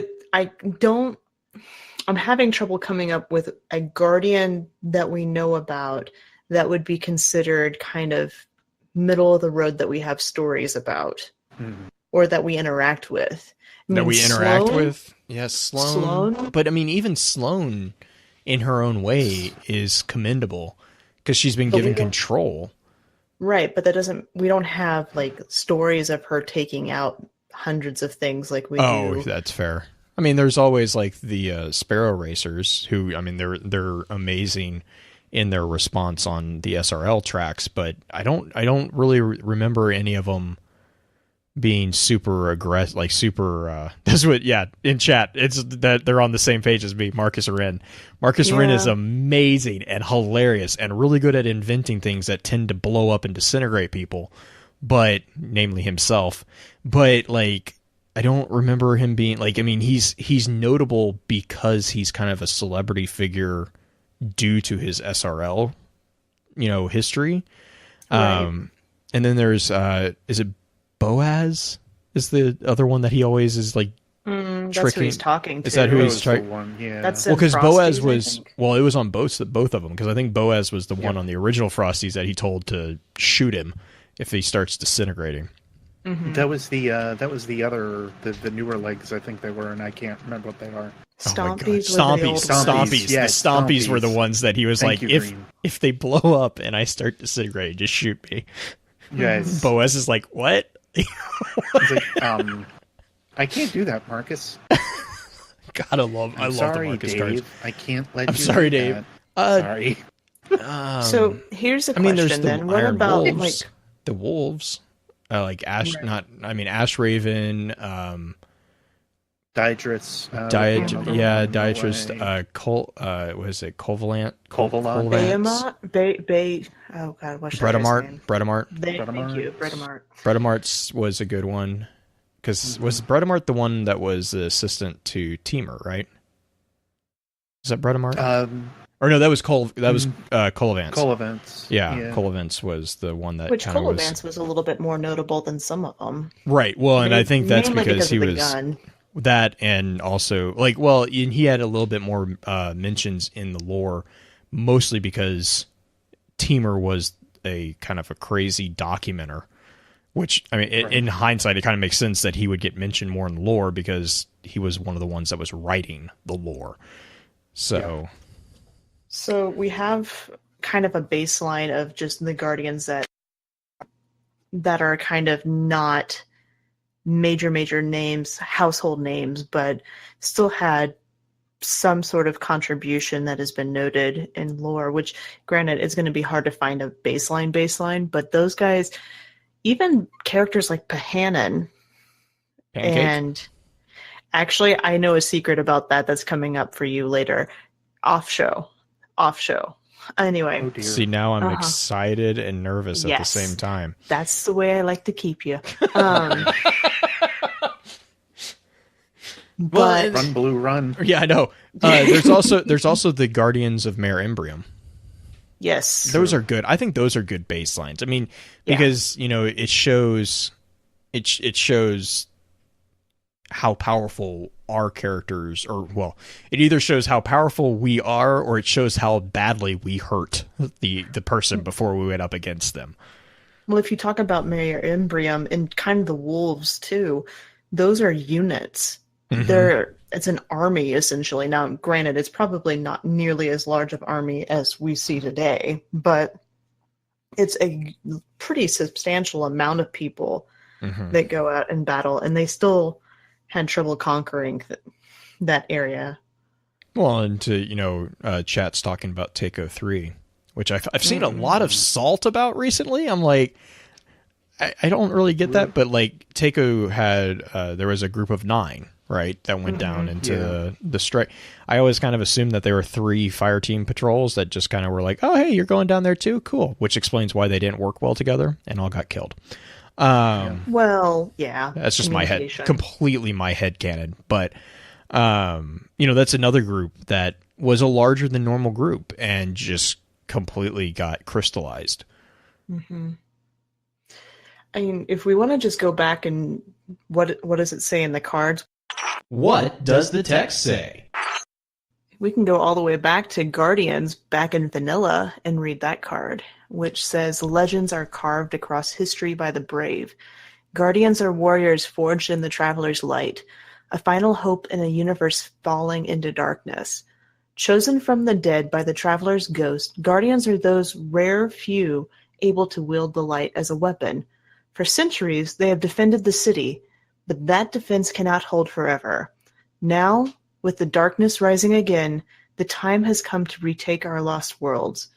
Speaker 2: I'm having trouble coming up with a guardian that we know about that would be considered kind of middle of the road that we have stories about or that we interact with. I
Speaker 1: That
Speaker 2: mean,
Speaker 1: we interact
Speaker 2: Sloane-
Speaker 1: with. Yes, Sloane. But I mean, even Sloane, in her own way, is commendable because she's been
Speaker 2: But we
Speaker 1: given
Speaker 2: don't-
Speaker 1: control.
Speaker 2: Right, but we don't have like stories of her taking out hundreds of things like we
Speaker 1: Oh,
Speaker 2: do.
Speaker 1: that's fair. I mean, there's always like the Sparrow Racers, who I mean, they're amazing in their response on the SRL tracks, but I don't really remember any of them being super aggressive, like super. That's what, yeah. In chat, it's that they're on the same page as me. Marcus Wren. Marcus Wren is
Speaker 2: Yeah.
Speaker 1: amazing and hilarious and really good at inventing things that tend to blow up and disintegrate people, but namely himself. But like, I don't remember him being like. I mean, he's notable because he's kind of a celebrity figure due to his SRL, history.
Speaker 2: Right.
Speaker 1: And then there's is it Boaz is the other one that he always is like
Speaker 2: That's who
Speaker 1: tricking.
Speaker 2: he's talking to.
Speaker 1: Is that who he's
Speaker 3: Those
Speaker 1: trying?
Speaker 3: the one, yeah.
Speaker 2: That's
Speaker 1: Well, because
Speaker 2: in
Speaker 1: Boaz
Speaker 2: Frosties, I
Speaker 1: was
Speaker 2: think.
Speaker 1: it was on both of them because I think Boaz was the one on the original Frosties that he told to shoot him if he starts disintegrating.
Speaker 3: That was the other the newer legs, I think they were, and I can't remember what they are.
Speaker 1: Oh my God.
Speaker 2: Stompies. were the
Speaker 1: Stompies,
Speaker 2: old
Speaker 3: Stompies.
Speaker 2: ones.
Speaker 1: Stompies.
Speaker 3: Yes,
Speaker 1: The Stompies were the
Speaker 3: Stompies.
Speaker 1: ones that he was
Speaker 3: Thank
Speaker 1: like,
Speaker 3: you,
Speaker 1: if
Speaker 3: Green.
Speaker 1: if they blow up and I start disintegrating, just shoot me.
Speaker 3: Yes.
Speaker 1: Boaz is like, what?
Speaker 3: He's like, I can't do that, Marcus.
Speaker 1: God, I love
Speaker 3: I'm
Speaker 1: the
Speaker 3: sorry,
Speaker 1: Marcus
Speaker 3: Dave.
Speaker 1: cards.
Speaker 3: I can't let
Speaker 1: I'm
Speaker 3: you
Speaker 1: sorry,
Speaker 3: do
Speaker 1: Dave.
Speaker 3: that. Sorry.
Speaker 2: So here's a question
Speaker 1: there's the
Speaker 2: then. What
Speaker 1: Iron
Speaker 2: about
Speaker 1: Wolves,
Speaker 2: like
Speaker 1: the Wolves, like Ash?
Speaker 2: Right.
Speaker 1: Ash Raven,
Speaker 3: Diatrus.
Speaker 1: Diatrist, was it Colvalant?
Speaker 3: Colvalant.
Speaker 2: Behemoth? Oh God, what's that name?
Speaker 1: Bredamart.
Speaker 2: Thank you, Bredamart.
Speaker 1: Bredamart's was a good one because was Bredamart the one that was the assistant to Teamer, right? Is that Bredamart? Or no, that was Colavance.
Speaker 3: Colavance.
Speaker 1: Yeah, Colavance was the one that
Speaker 2: Which
Speaker 1: kind of
Speaker 2: Colavance was a little bit more notable than some of them.
Speaker 1: right. Well, and I think that's
Speaker 2: Mainly
Speaker 1: because he
Speaker 2: of the
Speaker 1: was
Speaker 2: gun.
Speaker 1: that, and also and he had a little bit more mentions in the lore, mostly because Teamer was a kind of a crazy documenter. Which, I mean, in hindsight, it kind of makes sense that he would get mentioned more in the lore because he was one of the ones that was writing the lore. So,
Speaker 2: So we have kind of a baseline of just the Guardians that are kind of not major names, household names, but still had some sort of contribution that has been noted in lore, which granted it's going to be hard to find a baseline, but those guys, even characters like Pahanin,
Speaker 1: Pancake?
Speaker 2: and actually I know a secret about that's coming up for you later. Off show. Anyway,
Speaker 3: Oh dear.
Speaker 1: See, now I'm excited and nervous at the
Speaker 2: Yes.
Speaker 1: same time.
Speaker 2: that's the way I like to keep you. But
Speaker 3: Run, Blue, run.
Speaker 1: Yeah, I know. There's also the Guardians of Mare Imbrium.
Speaker 2: yes,
Speaker 1: Those are good. I think those are good baselines. I mean,
Speaker 2: Yeah.
Speaker 1: because it shows how powerful our characters, it either shows how powerful we are, or it shows how badly we hurt the person before we went up against them.
Speaker 2: Well, if you talk about Mayor Imbrium and kind of the wolves too, those are units. It's an army essentially. Now, granted, it's probably not nearly as large of army as we see today, but it's a pretty substantial amount of people that go out and battle, and they still had trouble conquering that area.
Speaker 1: Well, and to, chat's talking about Takeo 3, which I've seen a lot of salt about recently. I'm like, I don't really get that, but like Takeo had, there was a group of 9, right, that went down into the strike. I always kind of assumed that there were 3 fire team patrols that just kind of were like, oh, hey, you're going down there too? Cool. Which explains why they didn't work well together and all got killed.
Speaker 2: Well, yeah.
Speaker 1: That's just my head, completely my head canon. But, that's another group that was a larger than normal group and just completely got crystallized.
Speaker 2: I mean, if we want to just go back and what does it say in the cards?
Speaker 1: What does the text say?
Speaker 2: We can go all the way back to Guardians back in vanilla and read that card, which says, legends are carved across history by the brave. Guardians are warriors forged in the traveler's light, a final hope in a universe falling into darkness. Chosen from the dead by the traveler's ghost, Guardians are those rare few able to wield the light as a weapon. For centuries, they have defended the city, but that defense cannot hold forever. Now, with the darkness rising again, the time has come to retake our lost worlds.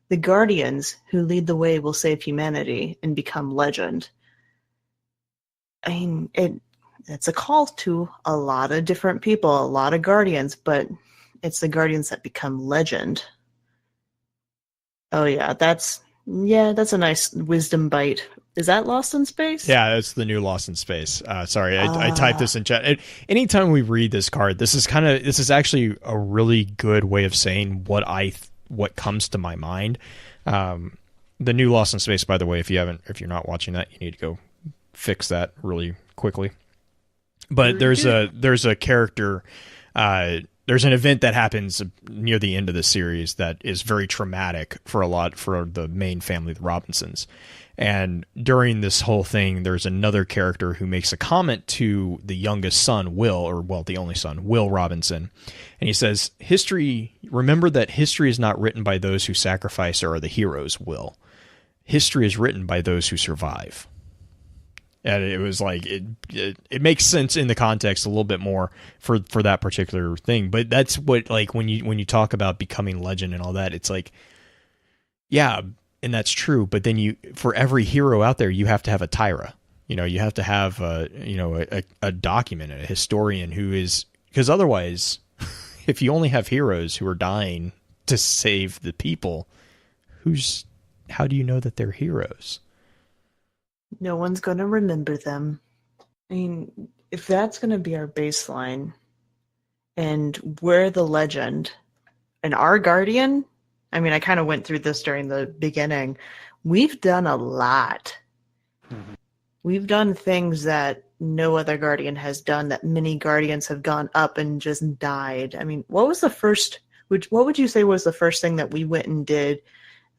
Speaker 2: The Guardians who lead the way will save humanity and become legend. I mean, it's a call to a lot of different people, a lot of Guardians, but it's the Guardians that become legend. Oh yeah, that's a nice wisdom bite. Is that Lost in Space?
Speaker 1: Yeah, that's the new Lost in Space. Sorry, I typed this in chat. Anytime we read this card, this is actually a really good way of saying what comes to my mind. The new Lost in Space, by the way, if you're not watching that, you need to go fix that really quickly. But there's a character. There's an event that happens near the end of the series that is very traumatic for the main family, the Robinsons. And during this whole thing, there's another character who makes a comment to the youngest son, the only son, Will Robinson. And he says, remember that history is not written by those who sacrifice or are the heroes, Will. History is written by those who survive. And it was like, it makes sense in the context a little bit more for that particular thing. But that's what, like, when you talk about becoming legend and all that, it's like, yeah, and that's true. But then for every hero out there, you have to have a Tyra. You have to have a document, a historian who is, because otherwise, if you only have heroes who are dying to save the people, how do you know that they're heroes?
Speaker 2: No one's going to remember them. I mean, if that's going to be our baseline, and we're the legend, and our guardian, I mean, I kind of went through this during the beginning. We've done a lot. Mm-hmm. We've done things that no other guardian has done, that many guardians have gone up and just died. I mean, what would you say was the first thing that we went and did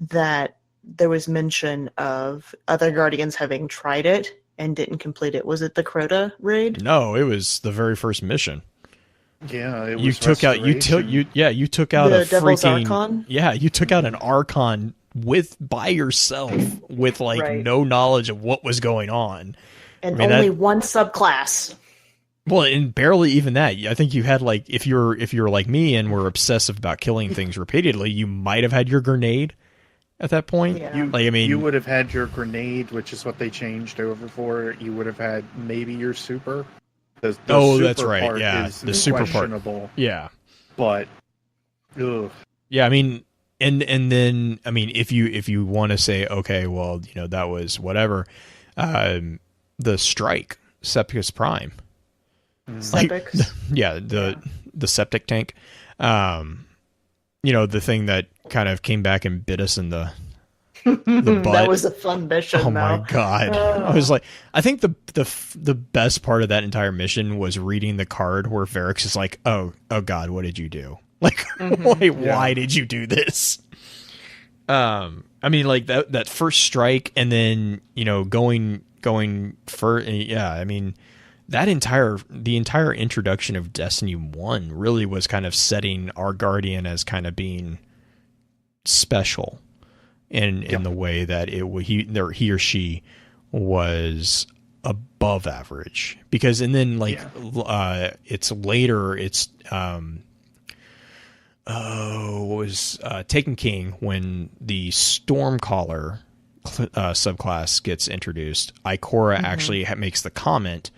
Speaker 2: that there was mention of other guardians having tried it and didn't complete it? Was it the Crota raid?
Speaker 1: No, it was the very first mission.
Speaker 3: Yeah, it was
Speaker 1: you took out the
Speaker 2: Devil's
Speaker 1: freaking
Speaker 2: Archon?
Speaker 1: Yeah, you took out an Archon by yourself with no knowledge of what was going on.
Speaker 2: And only one subclass.
Speaker 1: Well, and barely even that. I think you had if you're like me and were obsessive about killing things repeatedly, you might have had your grenade at that point.
Speaker 2: Yeah.
Speaker 3: You would have had your grenade, which is what they changed over for. You would have had maybe your super. The super
Speaker 1: that's right.
Speaker 3: Part
Speaker 1: yeah,
Speaker 3: is
Speaker 1: the super part.
Speaker 3: Yeah, but ugh.
Speaker 1: Yeah, I mean, and then I mean, if you want to say, okay, well, that was whatever, the strike Septicus Prime,
Speaker 2: Septicus,
Speaker 1: the septic tank, the thing that kind of came back and bit us in the butt.
Speaker 2: That was a fun mission.
Speaker 1: Oh my god! I was like, I think the best part of that entire mission was reading the card where Varix is like, oh god, what did you do? Why did you do this? I mean, like that first strike, and then going for I mean, the entire introduction of Destiny 1 really was kind of setting our Guardian as kind of being special in the way that he or she was above average, because and then it's later what was Taken King, when the Stormcaller subclass gets introduced. Ikora actually makes the comment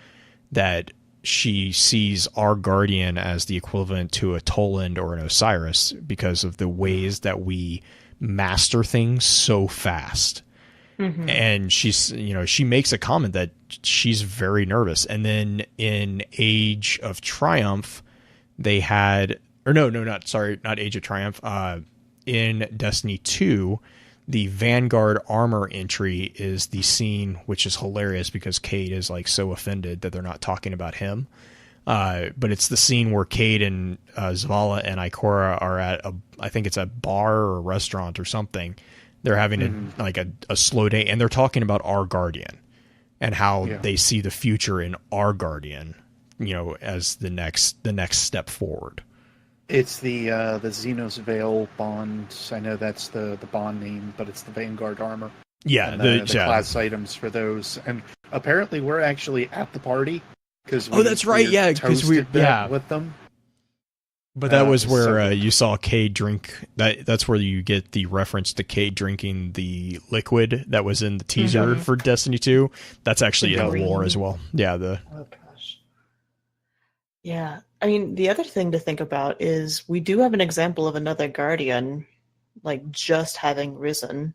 Speaker 1: that she sees our Guardian as the equivalent to a Toland or an Osiris because of the ways that we master things so fast. And she makes a comment that she's very nervous. And then in Age of Triumph, they had, or not Age of Triumph. In Destiny 2, the Vanguard armor entry is the scene, which is hilarious because Cade is like so offended that they're not talking about him. But it's the scene where Cade and Zavala and Ikora are at I think it's a bar or a restaurant or something. They're having a slow day, and they're talking about our Guardian and how they see the future in our Guardian, as the next step forward.
Speaker 3: It's the Xenos Veil bond. I know that's the bond name, but it's the Vanguard armor.
Speaker 1: Yeah,
Speaker 3: and the class items for those. And apparently, we're actually at the party because
Speaker 1: that's right. Yeah, because we
Speaker 3: with them.
Speaker 1: But that was where you saw Cade drink. That's where you get the reference to Cade drinking the liquid that was in the teaser for Destiny 2. That's actually in the lore as well. Yeah.
Speaker 2: Oh gosh. Yeah, I mean, the other thing to think about is we do have an example of another Guardian, just having risen.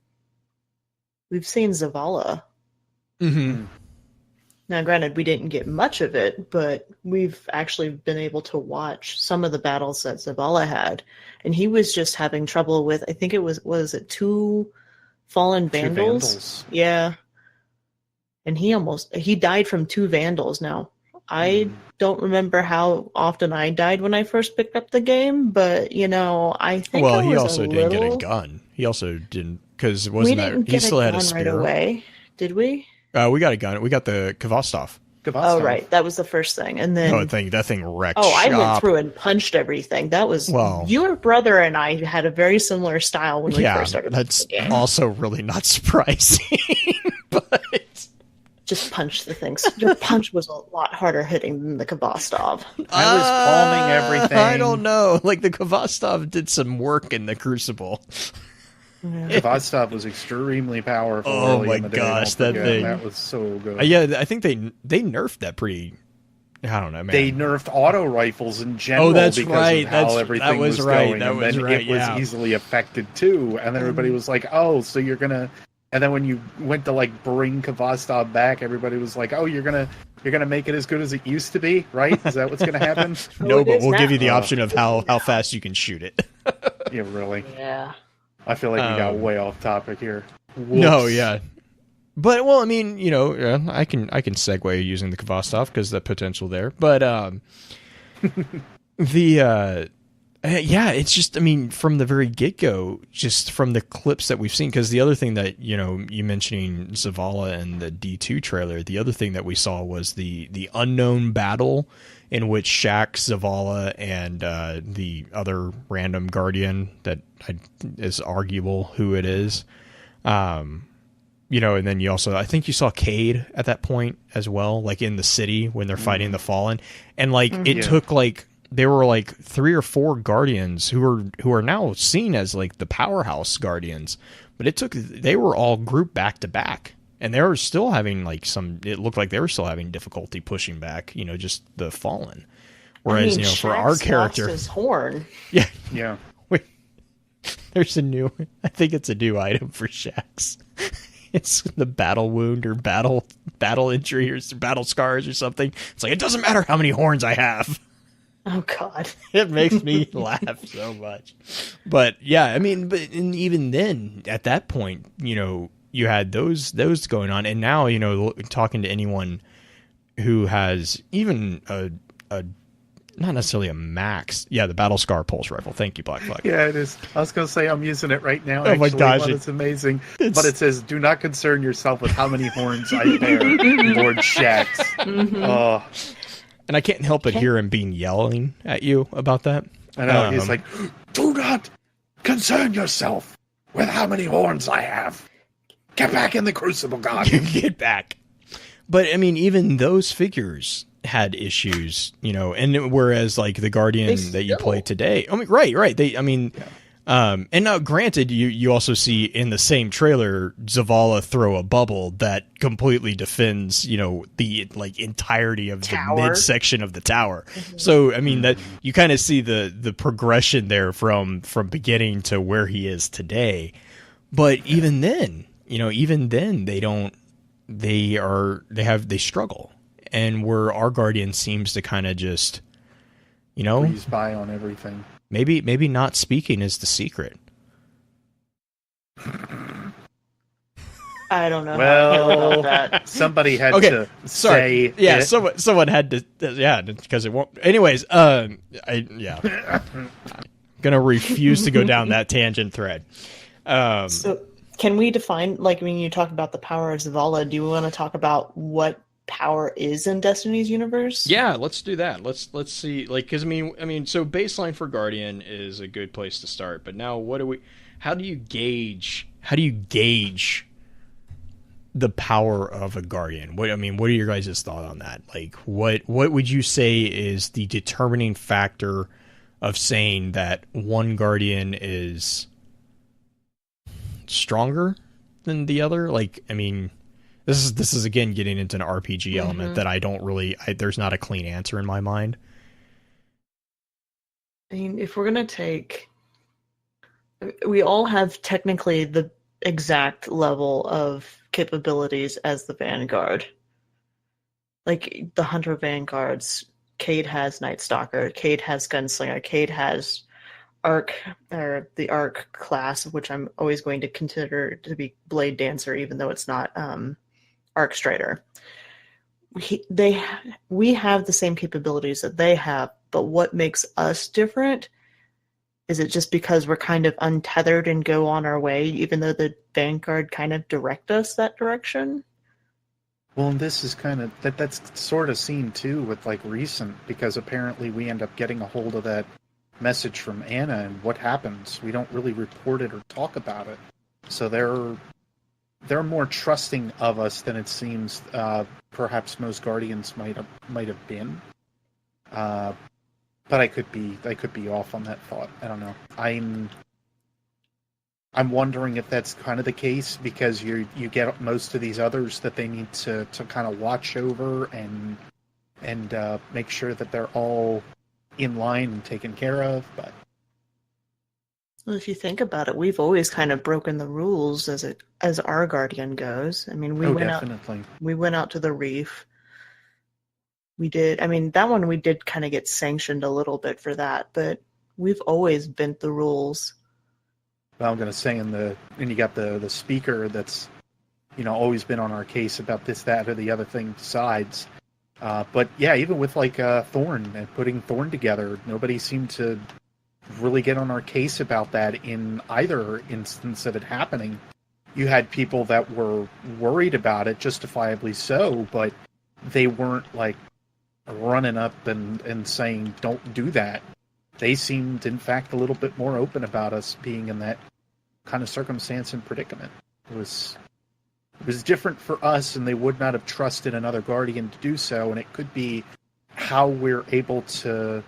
Speaker 2: We've seen Zavala.
Speaker 1: Mm-hmm.
Speaker 2: Now, granted, we didn't get much of it, but we've actually been able to watch some of the battles that Zavala had, and he was just having trouble with, I think it was it 2 fallen Vandals? Yeah. And he died from 2 Vandals. Now, I don't remember how often I died when I first picked up the game, but, I think
Speaker 1: he also didn't get a gun. He also didn't, because he still had a spear.
Speaker 2: Right away, did we?
Speaker 1: We got a gun. We got the Kvostov.
Speaker 2: Oh, right. That was the first thing. And then
Speaker 1: that thing wrecked
Speaker 2: shop.
Speaker 1: I
Speaker 2: went through and punched everything. That was your brother and I had a very similar style when we first started.
Speaker 1: That's also really not surprising. But
Speaker 2: just punch the things. Your punch was a lot harder hitting than the Kvostov.
Speaker 3: I was palming everything.
Speaker 1: I don't know. The Kvostov did some work in the Crucible.
Speaker 3: Yeah. Kvostov was extremely powerful.
Speaker 1: Oh my gosh, that thing!
Speaker 3: That was so good.
Speaker 1: Yeah, I think they nerfed that pretty. I don't know, man.
Speaker 3: They nerfed auto rifles in general.
Speaker 1: Oh, that's
Speaker 3: because
Speaker 1: right.
Speaker 3: Of how everything was going.
Speaker 1: That was right.
Speaker 3: It was easily affected too. And then everybody was like, "Oh, so you're gonna." And then when you went to bring Kvostov back, everybody was like, "Oh, you're gonna make it as good as it used to be, right? Is that what's gonna happen?"
Speaker 1: No, but we'll give you the option of how fast you can shoot it.
Speaker 3: Yeah, really.
Speaker 2: Yeah.
Speaker 3: I feel like we got way off topic here. Whoops.
Speaker 1: No, yeah. But, well, I mean, I can segue using the Kvostov because the potential there. But it's just, I mean, from the very get-go, just from the clips that we've seen, because the other thing that, you mentioning Zavala and the D2 trailer, the other thing that we saw was the unknown battle in which Shaq, Zavala, and the other random Guardian that is arguable who it is. And then you also, I think you saw Cade at that point as well, in the city when they're fighting the Fallen. And it took there were 3 or 4 Guardians who are now seen as the powerhouse Guardians, but they were all grouped back to back. And they were still having it looked like they were still having difficulty pushing back, just the Fallen. Whereas, for our character,
Speaker 2: lost his horn.
Speaker 3: Yeah.
Speaker 1: There's I think it's a new item for Shax. It's the battle wound or battle injury or battle scars or something. It's it doesn't matter how many horns I have.
Speaker 2: Oh God.
Speaker 1: It makes me laugh so much. But yeah, I mean, and even then at that point, you had those going on, and now talking to anyone who has even a not necessarily a max. Yeah, the Battle Scar pulse rifle. Thank you, Black Flag.
Speaker 3: Yeah, it is. I was going to say I'm using it right now.
Speaker 1: Oh my gosh,
Speaker 3: Well, it's amazing. But it says, "Do not concern yourself with how many horns I bear, Lord Shax."
Speaker 1: And I can't help but hear him being yelling at you about that.
Speaker 3: I know. He's like, "Do not concern yourself with how many horns I have. Get back in the Crucible, God.
Speaker 1: Get back." But I mean, even those figures had issues, you know, and whereas like the Guardian that you play today, I mean, right. And now granted, you also see in the same trailer, Zavala throw a bubble that completely defends, you know, the like entirety of the midsection of the tower. Mm-hmm. So, I mean, that you kind of see the progression there from beginning to where he is today. But even then, you know, they struggle. And where our Guardian seems to kind of just, you know,
Speaker 3: breeze by on everything.
Speaker 1: Maybe not speaking is the secret.
Speaker 2: I don't know.
Speaker 3: Well, somebody had to say.
Speaker 1: Yeah, someone had to. Yeah, because it won't. Anyways, I'm gonna refuse to go down that tangent thread.
Speaker 2: So, can we define, like, when you talk about the power of Zavala, do you want to talk about what power is in Destiny's universe?
Speaker 1: Yeah, let's do that. Let's see, like, because I mean, so baseline for Guardian is a good place to start. But now, how do you gauge the power of a Guardian? What are your guys' thoughts on that? Like, what would you say is the determining factor of saying that one Guardian is stronger than the other? Like, I mean, this is again getting into an RPG element that I don't really. There's not a clean answer in my mind.
Speaker 2: I mean, if we're gonna take, we all have technically the exact level of capabilities as the Vanguard. Like the Hunter Vanguards, Cade has Night Stalker, Cade has Gunslinger, Cade has Arc, or the Arc class, which I'm always going to consider to be Blade Dancer, even though it's not Arc Strider. We have the same capabilities that they have, but what makes us different? Is it just because we're kind of untethered and go on our way, even though the Vanguard kind of direct us that direction?
Speaker 3: Well, and this is kind of that's sort of seen too with like recent, because apparently we end up getting a hold of that message from Anna, and what happens? We don't really report it or talk about it. So they're more trusting of us than it seems. Perhaps most Guardians might have been. But I could be off on that thought. I don't know. I'm wondering if that's kind of the case, because you get most of these others that they need to kind of watch over and make sure that they're all in line and taken care of. But
Speaker 2: well, if you think about it, we've always kind of broken the rules as our Guardian goes. I mean, we went out to the Reef. We did. I mean, that one we did kind of get sanctioned a little bit for that, but we've always bent the rules.
Speaker 3: Well, I'm going to say and you got the speaker that's, you know, always been on our case about this, that, or the other thing besides. But yeah, even with like Thorn and putting Thorn together, nobody seemed to really get on our case about that in either instance of it happening. You had people that were worried about it, justifiably so, but they weren't like running up and saying, don't do that. They seemed, in fact, a little bit more open about us being in that kind of circumstance and predicament. It was different for us, and they would not have trusted another Guardian to do so, and it could be how we're able to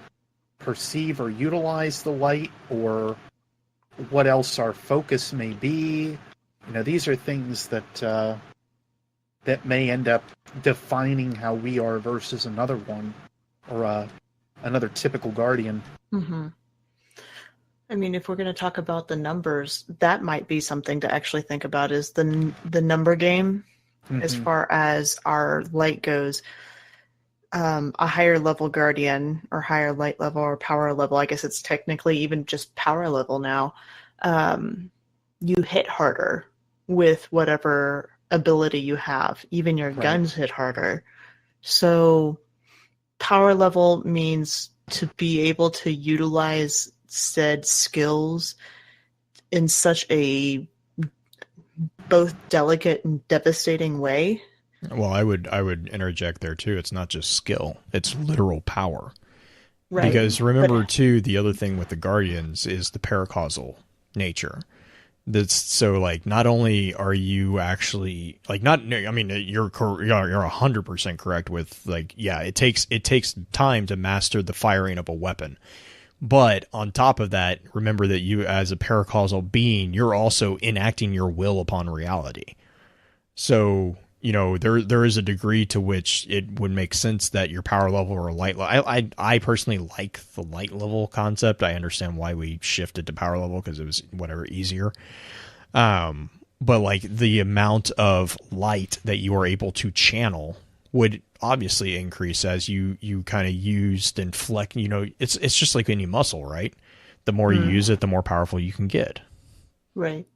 Speaker 3: perceive or utilize the light, or what else our focus may be. You know, these are things that may end up defining how we are versus another one, or another typical Guardian.
Speaker 2: Mm-hmm. I mean, if we're going to talk about the numbers, that might be something to actually think about, is the number game. Mm-hmm. As far as our light goes. A higher level Guardian, or higher light level, or power level, I guess it's technically even just power level now, you hit harder with whatever ability you have. Even your guns hit harder. So power level means to be able to utilize said skills in such a both delicate and devastating way.
Speaker 1: Well, I would interject there too. It's not just skill; it's literal power.
Speaker 2: Right.
Speaker 1: Because remember, too, the other thing with the Guardians is the paracausal nature. That's so like not only are you actually like not I mean you're 100% correct with like yeah it takes time to master the firing of a weapon, but on top of that, remember that you as a paracausal being, you're also enacting your will upon reality. So you know, there is a degree to which it would make sense that your power level or light level. I personally like the light level concept. I understand why we shifted to power level because it was whatever easier. But like the amount of light that you are able to channel would obviously increase as you kind of used and flex. You know, it's just like any muscle, right? The more you use it, the more powerful you can get.
Speaker 2: Right.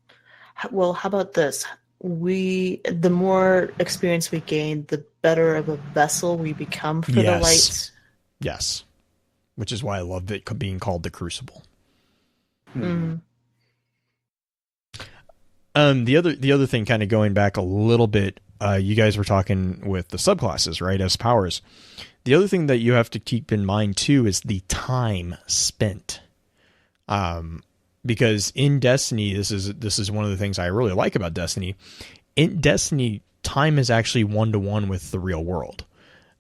Speaker 2: Well, how about this? The more experience we gain, the better of a vessel we become for the lights.
Speaker 1: Yes. Which is why I love it being called the Crucible.
Speaker 2: Mm-hmm.
Speaker 1: The other thing, kind of going back a little bit, you guys were talking with the subclasses, right, as powers. The other thing that you have to keep in mind too is the time spent. Because in Destiny, this is one of the things I really like about Destiny. In Destiny, time is actually 1-to-1 with the real world.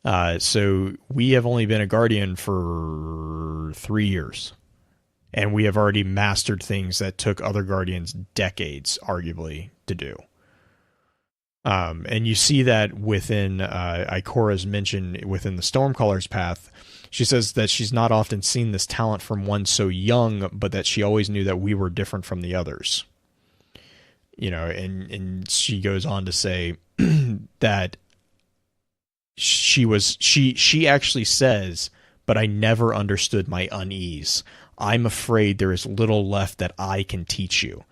Speaker 1: So we have only been a Guardian for 3 years. And we have already mastered things that took other Guardians decades, arguably, to do. And you see that within Ikora's mention within the Stormcaller's path. She says that she's not often seen this talent from one so young, but that she always knew that we were different from the others. You know, and she goes on to say that she actually says, but I never understood my unease. I'm afraid there is little left that I can teach you.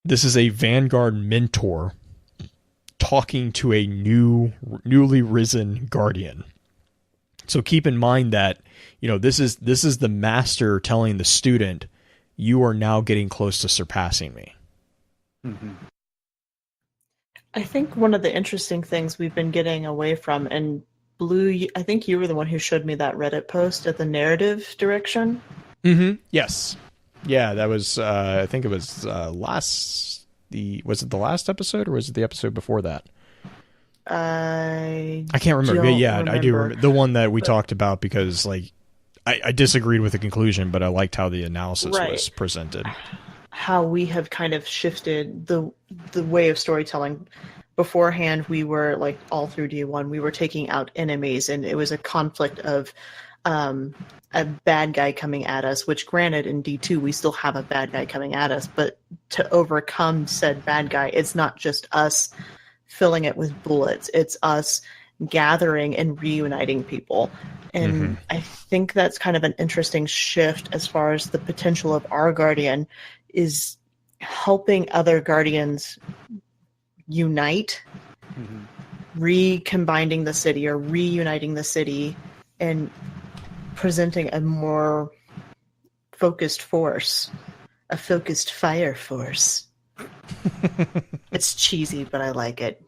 Speaker 1: This is a Vanguard mentor talking to a newly risen Guardian. So keep in mind that, you know, this is the master telling the student, you are now getting close to surpassing me.
Speaker 3: Mm-hmm.
Speaker 2: I think one of the interesting things we've been getting away from, and Blue, I think you were the one who showed me that Reddit post at the narrative direction.
Speaker 1: Mm-hmm. Yes. Yeah, that was, I think it was was it the last episode or was it the episode before that?
Speaker 2: I
Speaker 1: can't remember.
Speaker 2: remember.
Speaker 1: I do remember the one that we talked about because like I disagreed with the conclusion, but I liked how the analysis was presented.
Speaker 2: How we have kind of shifted the way of storytelling. Beforehand, we were like all through D1, we were taking out enemies, and it was a conflict of a bad guy coming at us. Which, granted, in D2 we still have a bad guy coming at us, but to overcome said bad guy, it's not just us filling it with bullets. It's us gathering and reuniting people. And I think that's kind of an interesting shift as far as the potential of our Guardian is helping other Guardians unite, recombining the city or reuniting the city and presenting a more focused force, a focused fire force. It's cheesy, but I like it.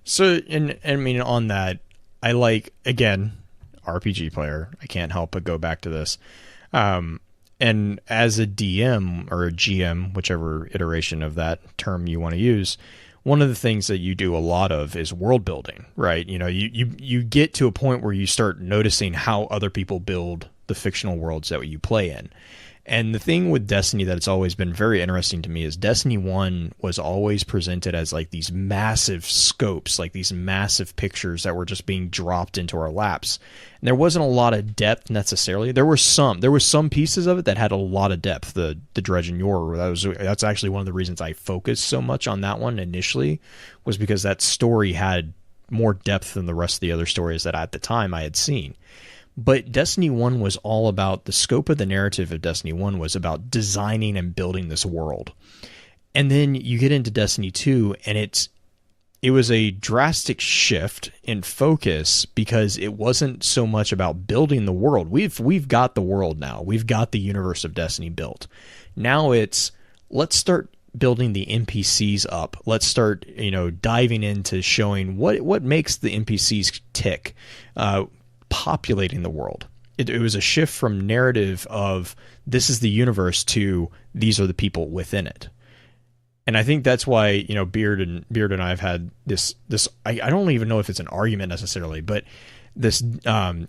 Speaker 1: So, and I mean, on that, I like, again, RPG player. I can't help but go back to this. And as a DM or a GM, whichever iteration of that term you want to use, one of the things that you do a lot of is world building, right? You know, you get to a point where you start noticing how other people build the fictional worlds that you play in. And the thing with Destiny that it's always been very interesting to me is Destiny 1 was always presented as like these massive scopes, like these massive pictures that were just being dropped into our laps. And there wasn't a lot of depth necessarily. There were some pieces of it that had a lot of depth. The Dredge and Yor, that's actually one of the reasons I focused so much on that one initially, was because that story had more depth than the rest of the other stories that at the time I had seen. But Destiny 1 was all about, the scope of the narrative of Destiny 1 was about designing and building this world. And then you get into Destiny 2 and a drastic shift in focus because it wasn't so much about building the world. We've got the world now. We've got the universe of Destiny built. Now it's, let's start building the NPCs up. Let's start, diving into showing what makes the NPCs tick, populating the world. It was a shift from narrative of this is the universe to these are the people within it. And I think that's why, Beard and I have had this I don't even know if it's an argument necessarily, but this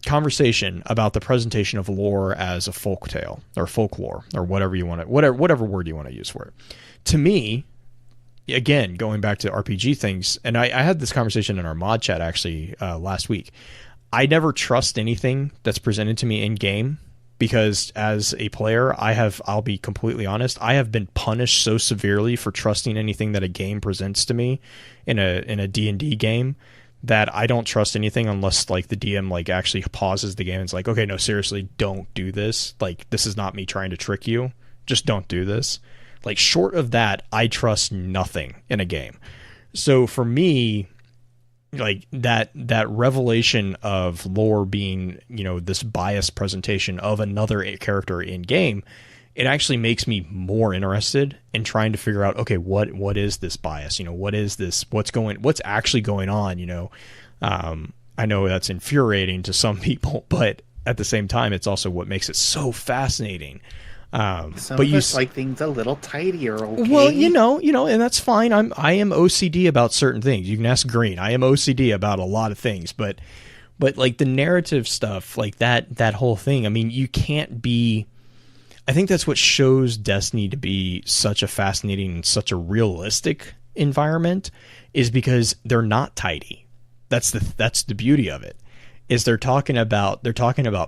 Speaker 1: conversation about the presentation of lore as a folktale or folklore or whatever you want to, whatever word you want to use for it. To me, again, going back to RPG things, and I had this conversation in our mod chat actually last week. I never trust anything that's presented to me in game because as a player, I'll be completely honest, I have been punished so severely for trusting anything that a game presents to me in a D&D game that I don't trust anything unless like the DM like actually pauses the game and it's like, okay, no, seriously, don't do this. Like, this is not me trying to trick you. Just don't do this. Like, short of that, I trust nothing in a game. So for me, like that revelation of lore being, this biased presentation of another character in game, it actually makes me more interested in trying to figure out, okay, what is this bias? What is this? What's actually going on? I know that's infuriating to some people, but at the same time, it's also what makes it so fascinating.
Speaker 3: Some of us like things a little tidier, okay?
Speaker 1: Well, and that's fine. I am OCD about certain things. You can ask Green. I am OCD about a lot of things, but like the narrative stuff, like that whole thing. I mean, you can't be. I think that's what shows Destiny to be such a fascinating and such a realistic environment, is because they're not tidy. That's the beauty of it. Is they're talking about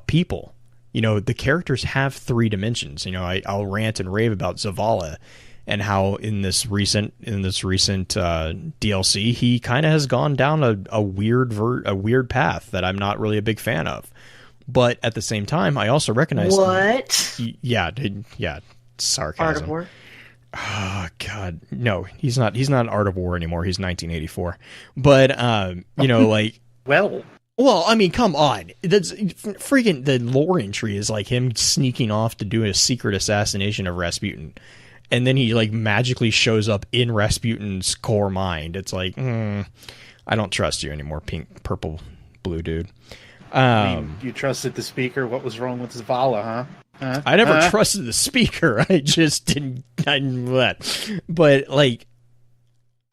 Speaker 1: people. The characters have 3 dimensions. I'll rant and rave about Zavala and how in this recent DLC he kind of has gone down a weird path that I'm not really a big fan of. But at the same time, I also recognize
Speaker 2: what?
Speaker 1: Yeah, sarcasm.
Speaker 2: Art of War.
Speaker 1: Oh God, no, he's not Art of War anymore. He's 1984. But like Well, I mean, come on. That's freaking the lore entry is like him sneaking off to do a secret assassination of Rasputin. And then he like magically shows up in Rasputin's core mind. It's like, I don't trust you anymore, pink, purple, blue dude.
Speaker 3: You trusted the speaker. What was wrong with Zavala, huh?
Speaker 1: I never trusted the speaker. I just didn't let. But like,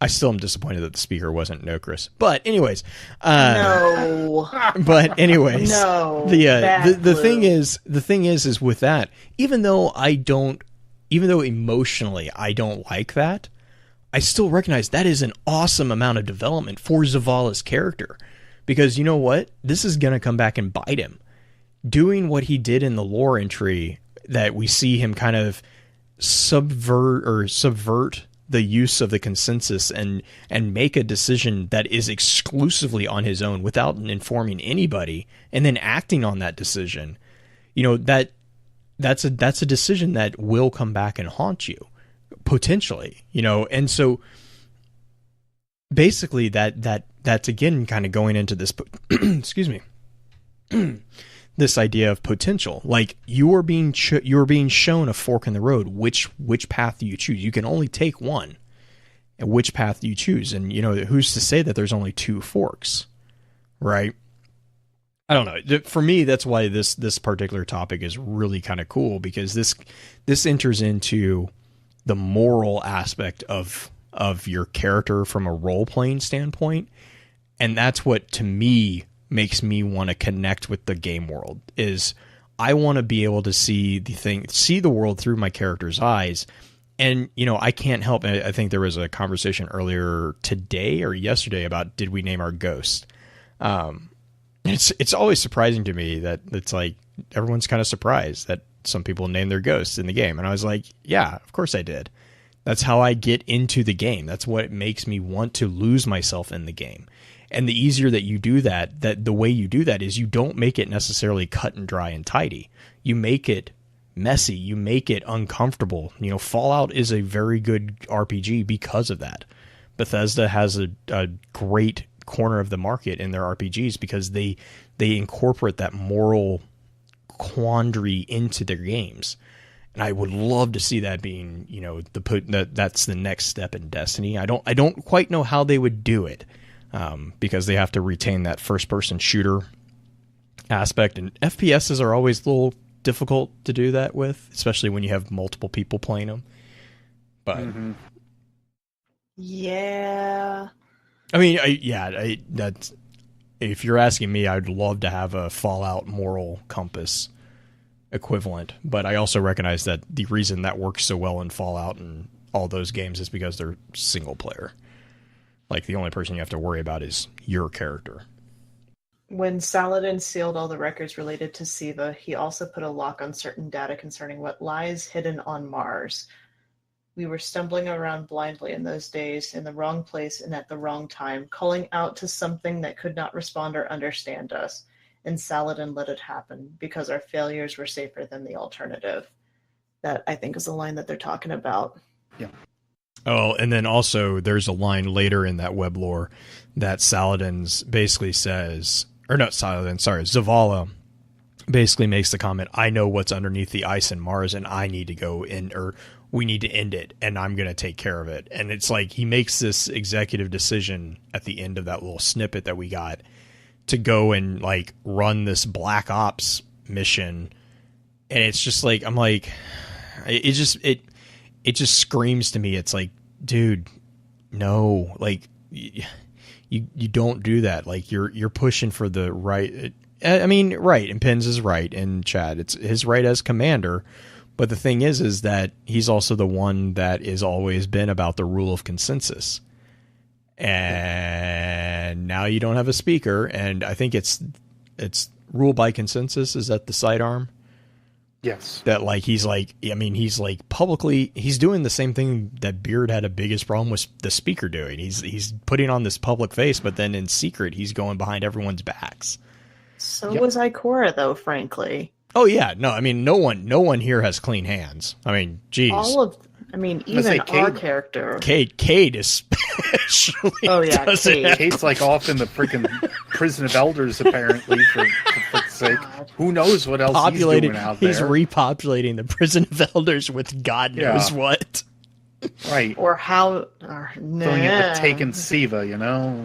Speaker 1: I still am disappointed that the speaker wasn't Nokris. But anyways,
Speaker 2: no.
Speaker 1: But anyways,
Speaker 2: no.
Speaker 1: The thing is with that, even though emotionally I don't like that, I still recognize that is an awesome amount of development for Zavala's character, because you know what, this is gonna come back and bite him. Doing what he did in the lore entry, that we see him kind of subvert the use of the consensus and make a decision that is exclusively on his own without informing anybody, and then acting on that decision, that's a decision that will come back and haunt you potentially, and so basically that's again kind of going into this excuse me this idea of potential. Like, you are being shown a fork in the road. Which path do you choose? You can only take one. And which path do you choose? And who's to say that there's only 2 forks, right? I don't know. For me, that's why this particular topic is really kind of cool, because this enters into the moral aspect of your character from a role playing standpoint, and that's what to me makes me want to connect with the game world. Is I want to be able to see the world through my character's eyes. And, I can't help. I think there was a conversation earlier today or yesterday about, did we name our ghost? It's always surprising to me that it's like, everyone's kind of surprised that some people name their ghosts in the game. And I was like, yeah, of course I did. That's how I get into the game. That's what makes me want to lose myself in the game. And the easier that you do that the way you do that is you don't make it necessarily cut and dry and tidy. You make it messy. You make it uncomfortable. Fallout is a very good RPG because of that. Bethesda has a great corner of the market in their RPGs because they incorporate that moral quandary into their games. And I would love to see that being, that's the next step in Destiny. I don't quite know how they would do it, because they have to retain that first person shooter aspect, and FPSs are always a little difficult to do that with, especially when you have multiple people playing them. But
Speaker 2: yeah,
Speaker 1: I mean, that's, if you're asking me, I'd love to have a Fallout moral compass equivalent, but I also recognize that the reason that works so well in Fallout and all those games is because they're single player. Like, the only person you have to worry about is your character.
Speaker 2: When Saladin sealed all the records related to Siva, he also put a lock on certain data concerning what lies hidden on Mars. We were stumbling around blindly in those days, in the wrong place and at the wrong time, calling out to something that could not respond or understand us. And Saladin let it happen, because our failures were safer than the alternative. That, I think, is the line that they're talking about.
Speaker 3: Yeah.
Speaker 1: Oh, and then also there's a line later in that web lore that Saladin's basically says, or not Saladin, sorry, Zavala basically makes the comment, I know what's underneath the ice in Mars, and I need to go in, or we need to end it, and I'm going to take care of it. And it's like he makes this executive decision at the end of that little snippet that we got to go and like run this Black Ops mission. And it's just like, I'm like, it just screams to me. It's like, dude, no, like you don't do that. Like you're pushing for the right. I mean, right. And Pins is right. And Chad, it's his right as commander. But the thing is that he's also the one that has always been about the rule of consensus. And now you don't have a speaker, and I think it's rule by consensus. Is that the sidearm?
Speaker 3: Yes.
Speaker 1: That like he's like publicly he's doing the same thing that Beard had a biggest problem with the speaker doing. He's putting on this public face, but then in secret he's going behind everyone's backs.
Speaker 2: So was Ikora, though, frankly.
Speaker 1: Oh yeah, no, I mean no one here has clean hands. I mean, geez.
Speaker 2: Even our character.
Speaker 1: Cade especially.
Speaker 2: Oh yeah, Cade.
Speaker 3: Cade's like off in the freaking prison of elders, apparently, for fuck's sake. Who knows what else he's doing out there?
Speaker 1: He's repopulating the prison of elders with God knows what.
Speaker 3: Right.
Speaker 2: Or how...
Speaker 3: Filling it with Taken Siva,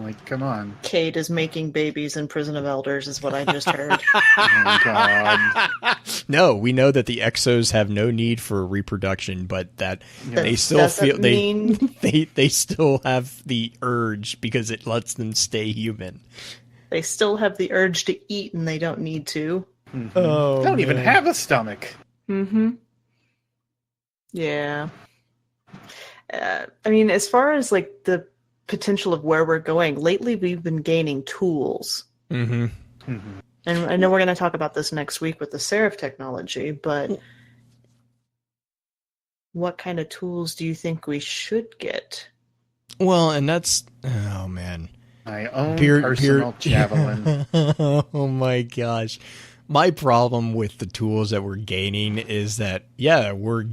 Speaker 3: Like, come on.
Speaker 2: Cade is making babies in Prison of Elders, is what I just heard.
Speaker 3: Oh, God.
Speaker 1: No, we know that the Exos have no need for reproduction, but that they still feel... They still have the urge because it lets them stay human.
Speaker 2: They still have the urge to eat, and they don't need to.
Speaker 3: Mm-hmm. Oh, they don't even have a stomach.
Speaker 2: Mm-hmm. Yeah. I mean, as far as like the potential of where we're going, lately we've been gaining tools.
Speaker 1: Mm-hmm.
Speaker 3: Mm-hmm.
Speaker 2: And I know we're going to talk about this next week with the Seraph technology, but what kind of tools do you think we should get?
Speaker 1: Well, and that's... Oh, man.
Speaker 3: My own personal javelin.
Speaker 1: Oh, my gosh. My problem with the tools that we're gaining is that, we're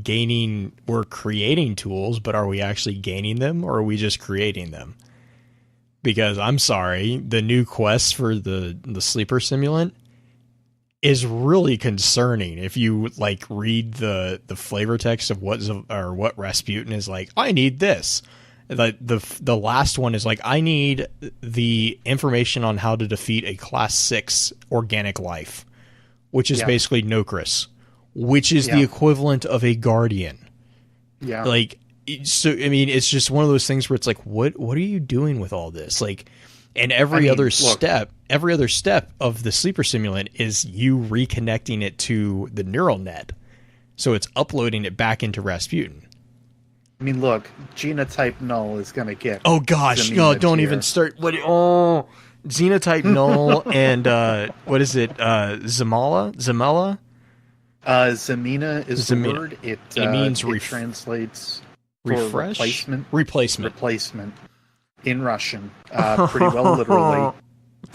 Speaker 1: creating tools, but are we actually gaining them, or are we just creating them? Because I'm sorry, the new quest for the sleeper simulant is really concerning. If you like read the flavor text of what Rasputin is like, I need this. The last one is like, I need the information on how to defeat a class 6 organic life, which is basically Nokris, which is the equivalent of a guardian. Yeah. Like, so, I mean, it's just one of those things where it's like, what are you doing with all this? Like, and every other step of the sleeper simulant is you reconnecting it to the neural net. So it's uploading it back into Rasputin.
Speaker 3: I mean, look, genotype null is going to get...
Speaker 1: Oh, gosh. No, don't even start... Xenotype null and what is it? Zamala?
Speaker 3: Zamina is the word. It
Speaker 1: means
Speaker 3: it translates
Speaker 1: refresh?
Speaker 3: Replacement in Russian. Pretty well literally.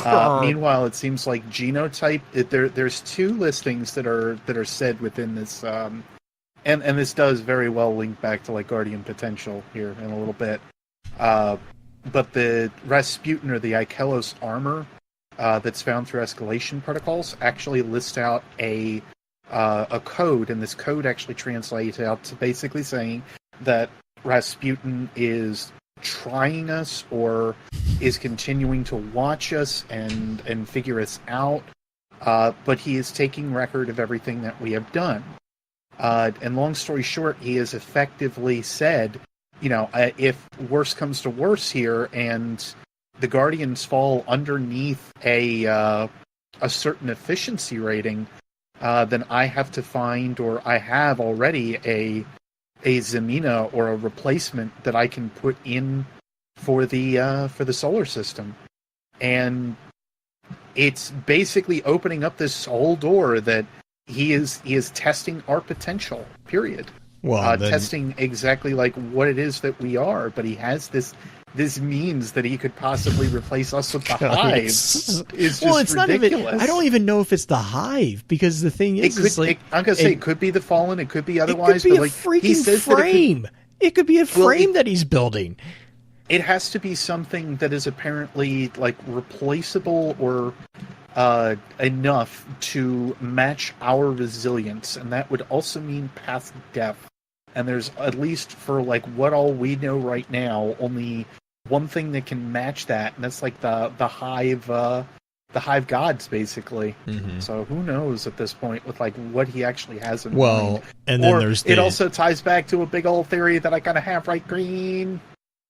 Speaker 3: Meanwhile, it seems like genotype. There's two listings that are said within this, and this does very well link back to like Guardian Potential here in a little bit. But the Rasputin or the Ikelos armor that's found through escalation protocols actually lists out a code, and this code actually translates out to basically saying that Rasputin is trying us or is continuing to watch us and figure us out, but he is taking record of everything that we have done. And long story short, he has effectively said, if worse comes to worse here and the Guardians fall underneath a certain efficiency rating, then I have to find, or I have already, a Zemina or a replacement that I can put in for the solar system. And it's basically opening up this whole door that he is testing our potential, period.
Speaker 1: Well,
Speaker 3: testing exactly like what it is that we are, but he has this means that he could possibly replace us with the Hive. It's just ridiculous.
Speaker 1: Not even. I don't even know if it's the Hive, because the thing is,
Speaker 3: I'm gonna say it could be the Fallen, it could be otherwise.
Speaker 1: It could be
Speaker 3: but
Speaker 1: a freaking frame. It could be a frame that he's building.
Speaker 3: It has to be something that is apparently replaceable or enough to match our resilience, and that would also mean past death. And there's, at least for what all we know right now, only one thing that can match that, and that's the Hive gods, basically. Mm-hmm. So who knows at this point with what he actually has in mind.
Speaker 1: And then
Speaker 3: it also ties back to a big old theory that I kind of have, right, Green?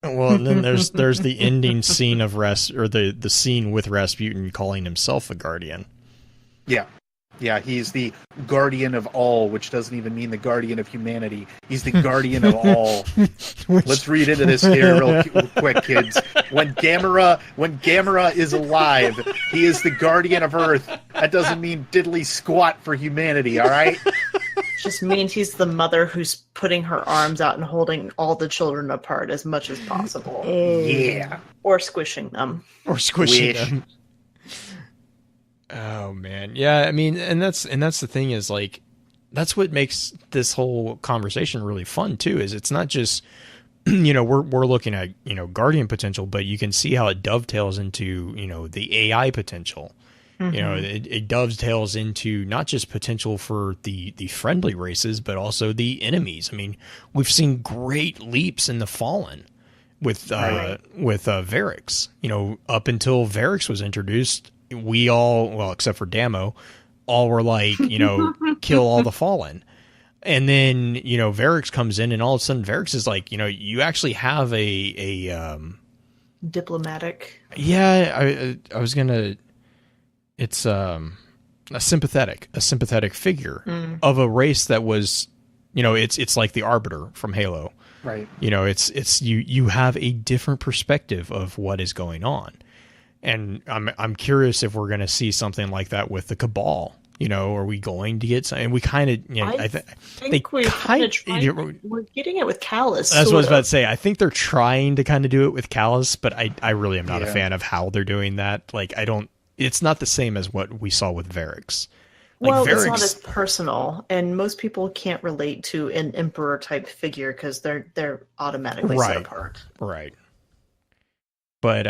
Speaker 1: Well, and then there's the ending scene of the scene with Rasputin calling himself a guardian.
Speaker 3: Yeah, he's the guardian of all, which doesn't even mean the guardian of humanity. He's the guardian of all. Let's read into this here real quick, kids. When Gamera is alive, he is the guardian of Earth. That doesn't mean diddly squat for humanity, all right?
Speaker 2: Just means he's the mother who's putting her arms out and holding all the children apart as much as possible.
Speaker 3: Yeah.
Speaker 2: Or squishing them.
Speaker 1: Them. Oh man, yeah. I mean, and that's the thing is that's what makes this whole conversation really fun too. Is it's not just we're looking at Guardian potential, but you can see how it dovetails into the AI potential. Mm-hmm. It dovetails into not just potential for the friendly races, but also the enemies. I mean, we've seen great leaps in the Fallen with Varix. Up until Varix was introduced, we all, well, except for Damo, all were kill all the Fallen. And then, Varix comes in, and all of a sudden Varix is you actually have a
Speaker 2: diplomatic.
Speaker 1: Yeah, I was going to, it's a sympathetic figure of a race that was, it's like the Arbiter from Halo.
Speaker 3: Right.
Speaker 1: It's you have a different perspective of what is going on. And I'm curious if we're going to see something like that with the Cabal. Are we going to get some? And we kind of,
Speaker 2: I think we're getting it with Callus.
Speaker 1: That's what I was about to say. I think they're trying to kind of do it with Callus, but I really am not a fan of how they're doing that. It's not the same as what we saw with Varix.
Speaker 2: It's not as personal, and most people can't relate to an emperor type figure because they're automatically set apart.
Speaker 1: Right. But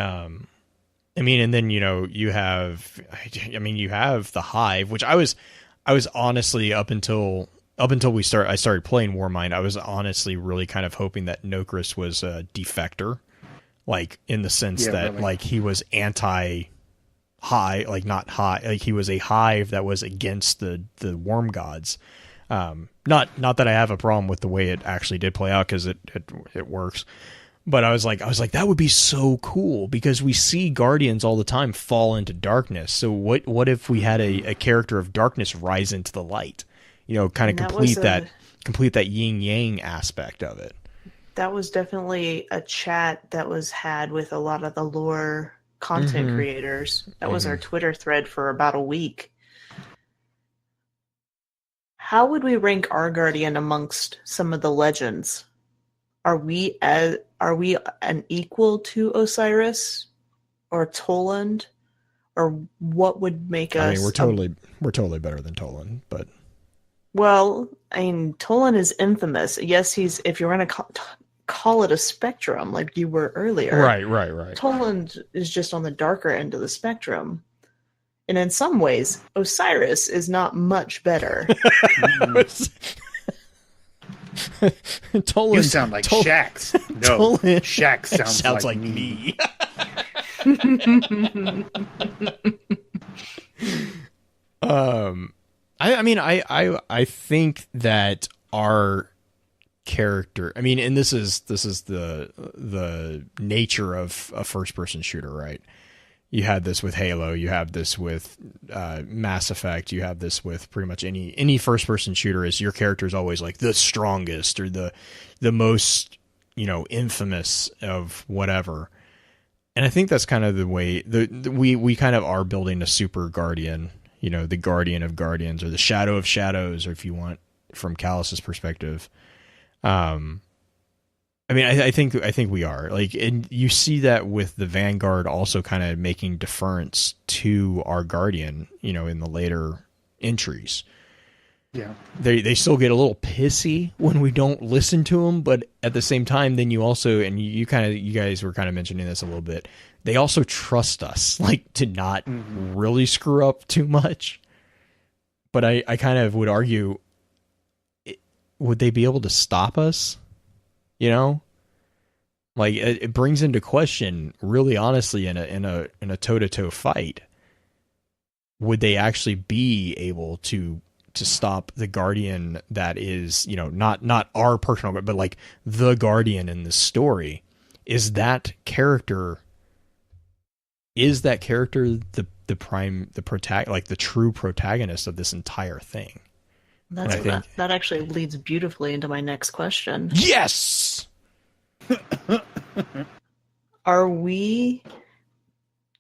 Speaker 1: I mean, and then you have the Hive, which I was honestly up until I started playing Warmind, I was honestly really kind of hoping that Nokris was a defector, in the sense that really. He was anti-Hive, not high, he was a Hive that was against the worm gods. Not that I have a problem with the way it actually did play out, because it works. But I was like, that would be so cool, because we see Guardians all the time fall into darkness. So what if we had a character of darkness rise into the light? Kind of complete that yin yang aspect of it.
Speaker 2: That was definitely a chat that was had with a lot of the lore content creators. That was our Twitter thread for about a week. How would we rank our Guardian amongst some of the legends? Are we an equal to Osiris or Toland, or what would make us?
Speaker 1: I mean, we're totally better than Toland, but
Speaker 2: Toland is infamous. Yes, if you're going to call it a spectrum like you were earlier.
Speaker 1: Right.
Speaker 2: Toland is just on the darker end of the spectrum. And in some ways, Osiris is not much better.
Speaker 3: You sound like Shax. No, Shax sounds like me.
Speaker 1: I think that our character, I mean, and this is the nature of a first person shooter, right? You had this with Halo, you have this with Mass Effect, you have this with pretty much any first person shooter. Is your character is always like the strongest or the most, infamous of whatever. And I think that's kind of the way we kind of are building a super guardian, the guardian of guardians, or the shadow of shadows, or if you want from Callus's perspective. I think we are, like, and you see that with the Vanguard also kind of making deference to our guardian, in the later entries.
Speaker 3: Yeah,
Speaker 1: they still get a little pissy when we don't listen to them, but at the same time, then you also, and you guys were kind of mentioning this a little bit, they also trust us, like, to not really screw up too much. But I kind of would argue, would they be able to stop us? Like, it brings into question, really honestly, in a toe-to-toe fight, would they actually be able to stop the guardian that is, not our personal, but like the guardian in the story? Is that character the true protagonist of this entire thing?
Speaker 2: That actually leads beautifully into my next question.
Speaker 1: Yes.
Speaker 2: Are we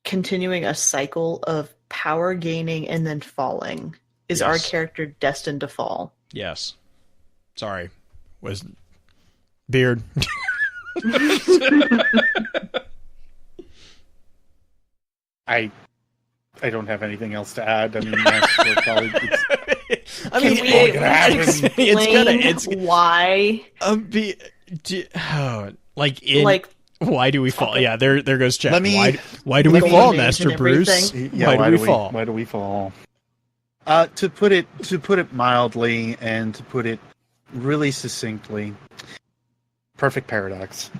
Speaker 2: continuing a cycle of power gaining and then falling? Is our character destined to fall?
Speaker 1: Yes. Sorry. Was Beard.
Speaker 3: I don't have anything else to add. I mean, that's probably.
Speaker 2: It's why.
Speaker 1: Why do we fall? Yeah, there goes Jeff. Why do we
Speaker 2: Like,
Speaker 1: fall,
Speaker 2: age
Speaker 1: Master
Speaker 2: and
Speaker 1: Bruce?
Speaker 2: everything.
Speaker 3: Yeah,
Speaker 1: why do we fall?
Speaker 3: Why do we fall? To put it mildly and to put it really succinctly, perfect paradox.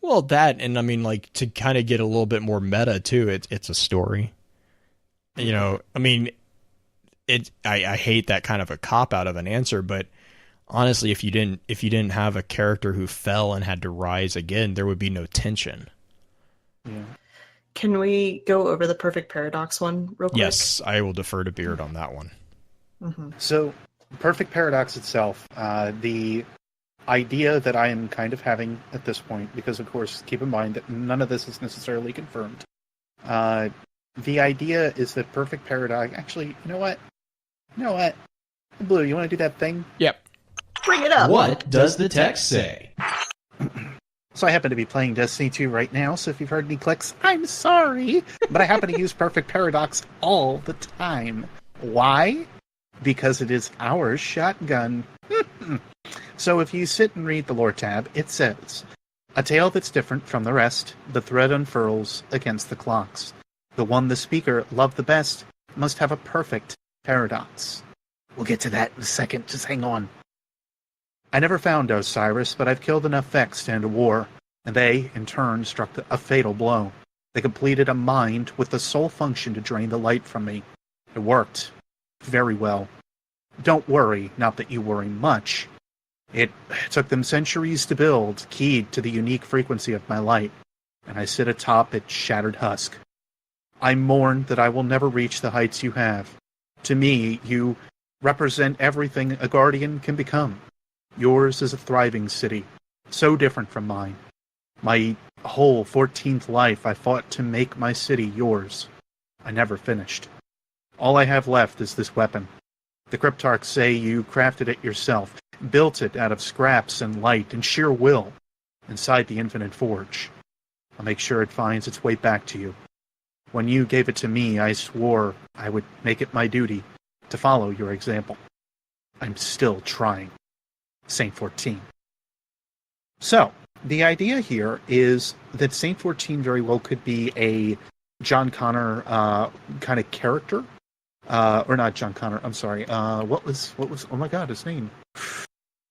Speaker 1: Well, that, and I mean, like, to kind of get a little bit more meta too, it's a story. I mean, I hate that kind of a cop out of an answer, but honestly, if you didn't have a character who fell and had to rise again, there would be no tension.
Speaker 3: Yeah.
Speaker 2: Can we go over the perfect paradox one real quick?
Speaker 1: Yes, I will defer to Beard on that one.
Speaker 2: Mm-hmm.
Speaker 3: So, perfect paradox itself, the idea that I am kind of having at this point, because of course, keep in mind that none of this is necessarily confirmed. The idea is that perfect paradox. Actually, you know what? Blue, you want to do that thing?
Speaker 1: Yep.
Speaker 2: Bring it up.
Speaker 1: What does the text say?
Speaker 3: So I happen to be playing Destiny 2 right now, so if you've heard any clicks, I'm sorry. But I happen to use perfect paradox all the time. Why? Because it is our shotgun. So if you sit and read the lore tab, it says, a tale that's different from the rest, the thread unfurls against the clocks. The one the speaker loved the best must have a perfect paradox. We'll get to that in a second, just hang on. I never found Osiris, but I've killed enough Vex to end a war, and they, in turn, struck a fatal blow. They completed a mind with the sole function to drain the light from me. It worked. Very well. Don't worry, not that you worry much. It took them centuries to build, keyed to the unique frequency of my light, and I sit atop its shattered husk. I mourn that I will never reach the heights you have. To me, you represent everything a guardian can become. Yours is a thriving city, so different from mine. My whole 14th life I fought to make my city yours. I never finished. All I have left is this weapon. The Cryptarchs say you crafted it yourself, built it out of scraps and light and sheer will, inside the Infinite Forge. I'll make sure it finds its way back to you. When you gave it to me, I swore I would make it my duty to follow your example. I'm still trying. Saint 14. So, the idea here is that Saint 14 very well could be a John Connor kind of character. Or not John Connor, I'm sorry. What was, oh my god, his name?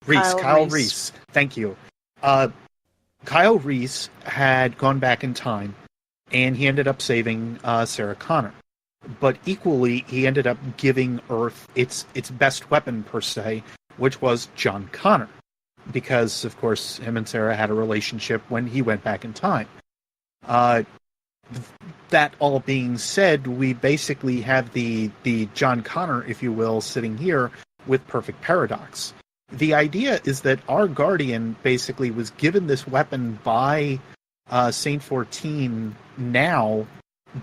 Speaker 3: Kyle Reese. Thank you. Kyle Reese had gone back in time, and he ended up saving Sarah Connor. But equally, he ended up giving Earth its best weapon, per se, which was John Connor. Because, of course, him and Sarah had a relationship when he went back in time. That all being said, we basically have the John Connor, if you will, sitting here with Perfect Paradox. The idea is that our Guardian basically was given this weapon by Saint 14 now,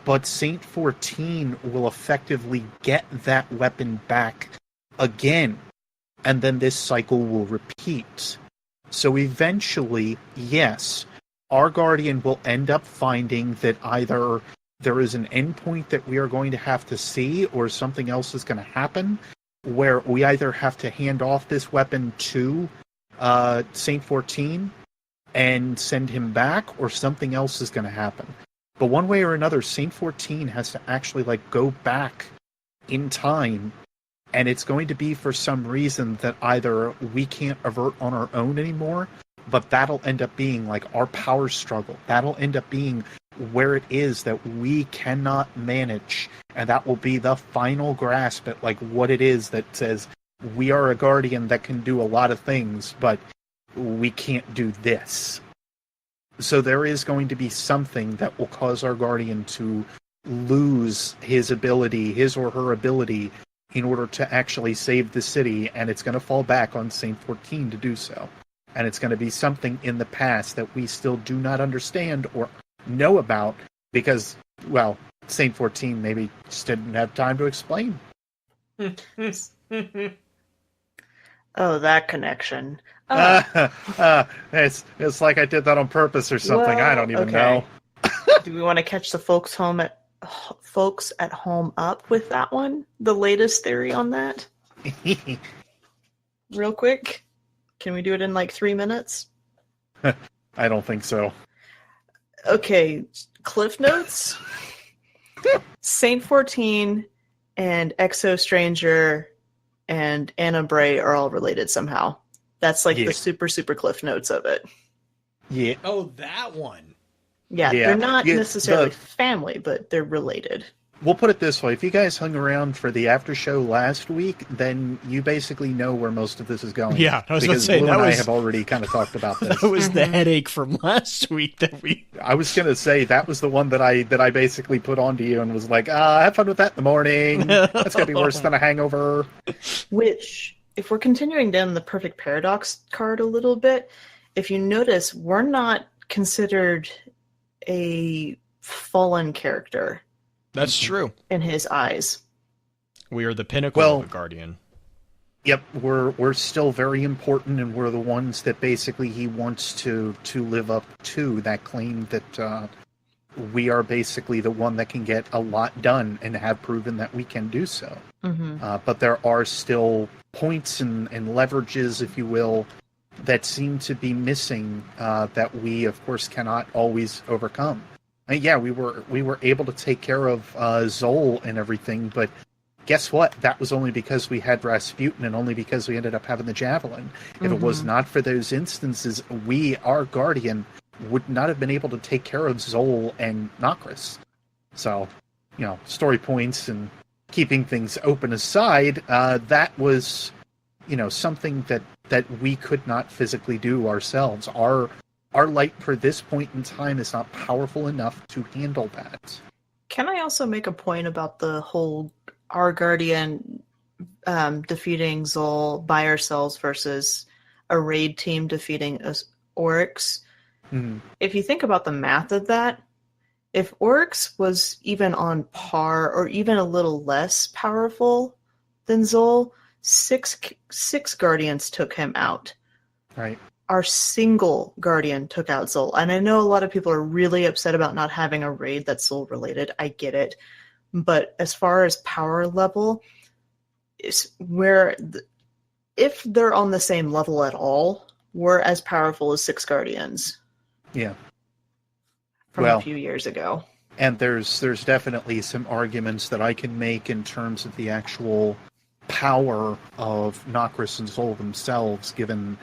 Speaker 3: but Saint 14 will effectively get that weapon back again, and then this cycle will repeat. So eventually, yes, our Guardian will end up finding that either there is an endpoint that we are going to have to see, or something else is going to happen, where we either have to hand off this weapon to Saint 14 and send him back, or something else is going to happen. But one way or another, Saint 14 has to actually go back in time, and it's going to be for some reason that either we can't avert on our own anymore, but that'll end up being our power struggle. That'll end up being where it is that we cannot manage, and that will be the final grasp at what it is that says we are a Guardian that can do a lot of things, but we can't do this. So there is going to be something that will cause our Guardian to lose his or her ability, in order to actually save the city, and it's going to fall back on Saint 14 to do so. And it's going to be something in the past that we still do not understand or know about, because, well, Saint 14 maybe just didn't have time to explain.
Speaker 2: Oh, that connection.
Speaker 3: It's like I did that on purpose or something.
Speaker 2: Well,
Speaker 3: I don't even know.
Speaker 2: Do we want to catch the folks at home up with that one? The latest theory on that? Real quick? Can we do it in 3 minutes?
Speaker 3: I don't think so.
Speaker 2: Okay, Cliff Notes. Saint 14 and Exo Stranger and Anna Bray are all related somehow. That's the super, super Cliff Notes of it.
Speaker 3: Yeah.
Speaker 1: Oh, that one.
Speaker 2: Yeah, they're not necessarily family, but they're related.
Speaker 3: We'll put it this way. If you guys hung around for the after show last week, then you basically know where most of this is going.
Speaker 1: Yeah, I was going to say,
Speaker 3: Blue and I have already kind of talked about this.
Speaker 1: That was the headache from last week that we...
Speaker 3: I was going to say, that was the one that I basically put onto you and was like, have fun with that in the morning. That's going to be worse than a hangover.
Speaker 2: Which, if we're continuing down the Perfect Paradox card a little bit, if you notice, we're not considered a fallen character.
Speaker 1: That's true.
Speaker 2: In his eyes.
Speaker 1: We are the pinnacle of a Guardian.
Speaker 3: Yep, we're still very important, and we're the ones that basically he wants to live up to, that claim that we are basically the one that can get a lot done, and have proven that we can do so.
Speaker 2: Mm-hmm.
Speaker 3: But there are still points and leverages, if you will, that seem to be missing, that we, of course, cannot always overcome. Yeah, we were able to take care of Zol and everything, but guess what? That was only because we had Rasputin, and only because we ended up having the Javelin. Mm-hmm. If it was not for those instances, our Guardian, would not have been able to take care of Zol and Nokris. So, story points and keeping things open aside, that was, something that we could not physically do ourselves. Our light for this point in time is not powerful enough to handle that.
Speaker 2: Can I also make a point about the whole our Guardian defeating Zol by ourselves versus a raid team defeating Oryx?
Speaker 3: Mm-hmm.
Speaker 2: If you think about the math of that, if Oryx was even on par or even a little less powerful than Zol, six Guardians took him out.
Speaker 3: Right.
Speaker 2: Our single Guardian took out Zol. And I know a lot of people are really upset about not having a raid that's Zol related. I get it. But as far as power level, if they're on the same level at all, were as powerful as 6 Guardians
Speaker 3: Yeah.
Speaker 2: from
Speaker 3: Well,
Speaker 2: a few years ago.
Speaker 3: and there's definitely some arguments that I can make in terms of the actual power of Nokris and Sol themselves, given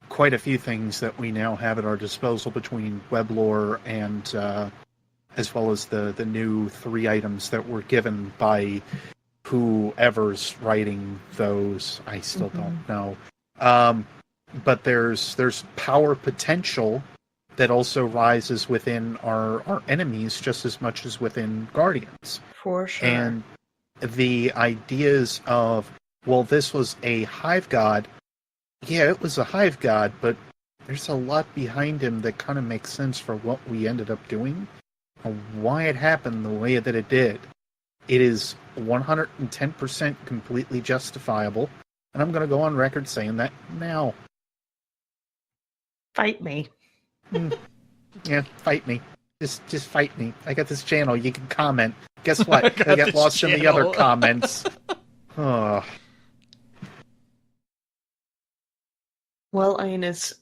Speaker 3: quite a few things that we now have at our disposal between Weblore and as well as the new 3 items that were given by whoever's writing those. I still don't know. But there's power potential that also rises within our enemies just as much as within Guardians.
Speaker 2: For sure.
Speaker 3: And the ideas of, well, this was a hive god. Yeah, it was a hive god, but there's a lot behind him that kind of makes sense for what we ended up doing and why it happened the way that it did. It is 110% completely justifiable, and I'm going to go on record saying that now.
Speaker 2: Fight me.
Speaker 3: Yeah, fight me. Just fight me. I got this channel. You can comment. Guess what? I
Speaker 1: got
Speaker 3: got
Speaker 1: this
Speaker 3: lost in the other
Speaker 1: channel.
Speaker 3: comments. Oh.
Speaker 2: Well, I mean, if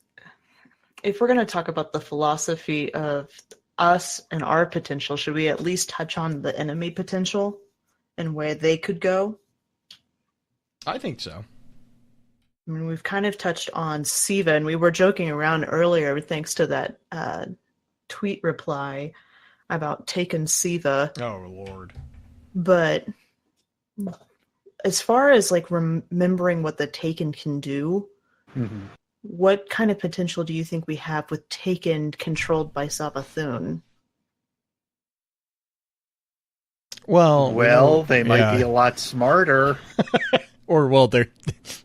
Speaker 2: we're going to talk about the philosophy of us and our potential, should we at least touch on the enemy potential and where they could go?
Speaker 1: I think so.
Speaker 2: I mean, we've kind of touched on Siva, and we were joking around earlier thanks to that tweet reply about Taken Siva.
Speaker 1: Oh, Lord.
Speaker 2: But as far as like remembering what the Taken can do, what kind of potential do you think we have with Taken controlled by Savathun?
Speaker 1: Well,
Speaker 3: They might be a lot smarter.
Speaker 1: Or,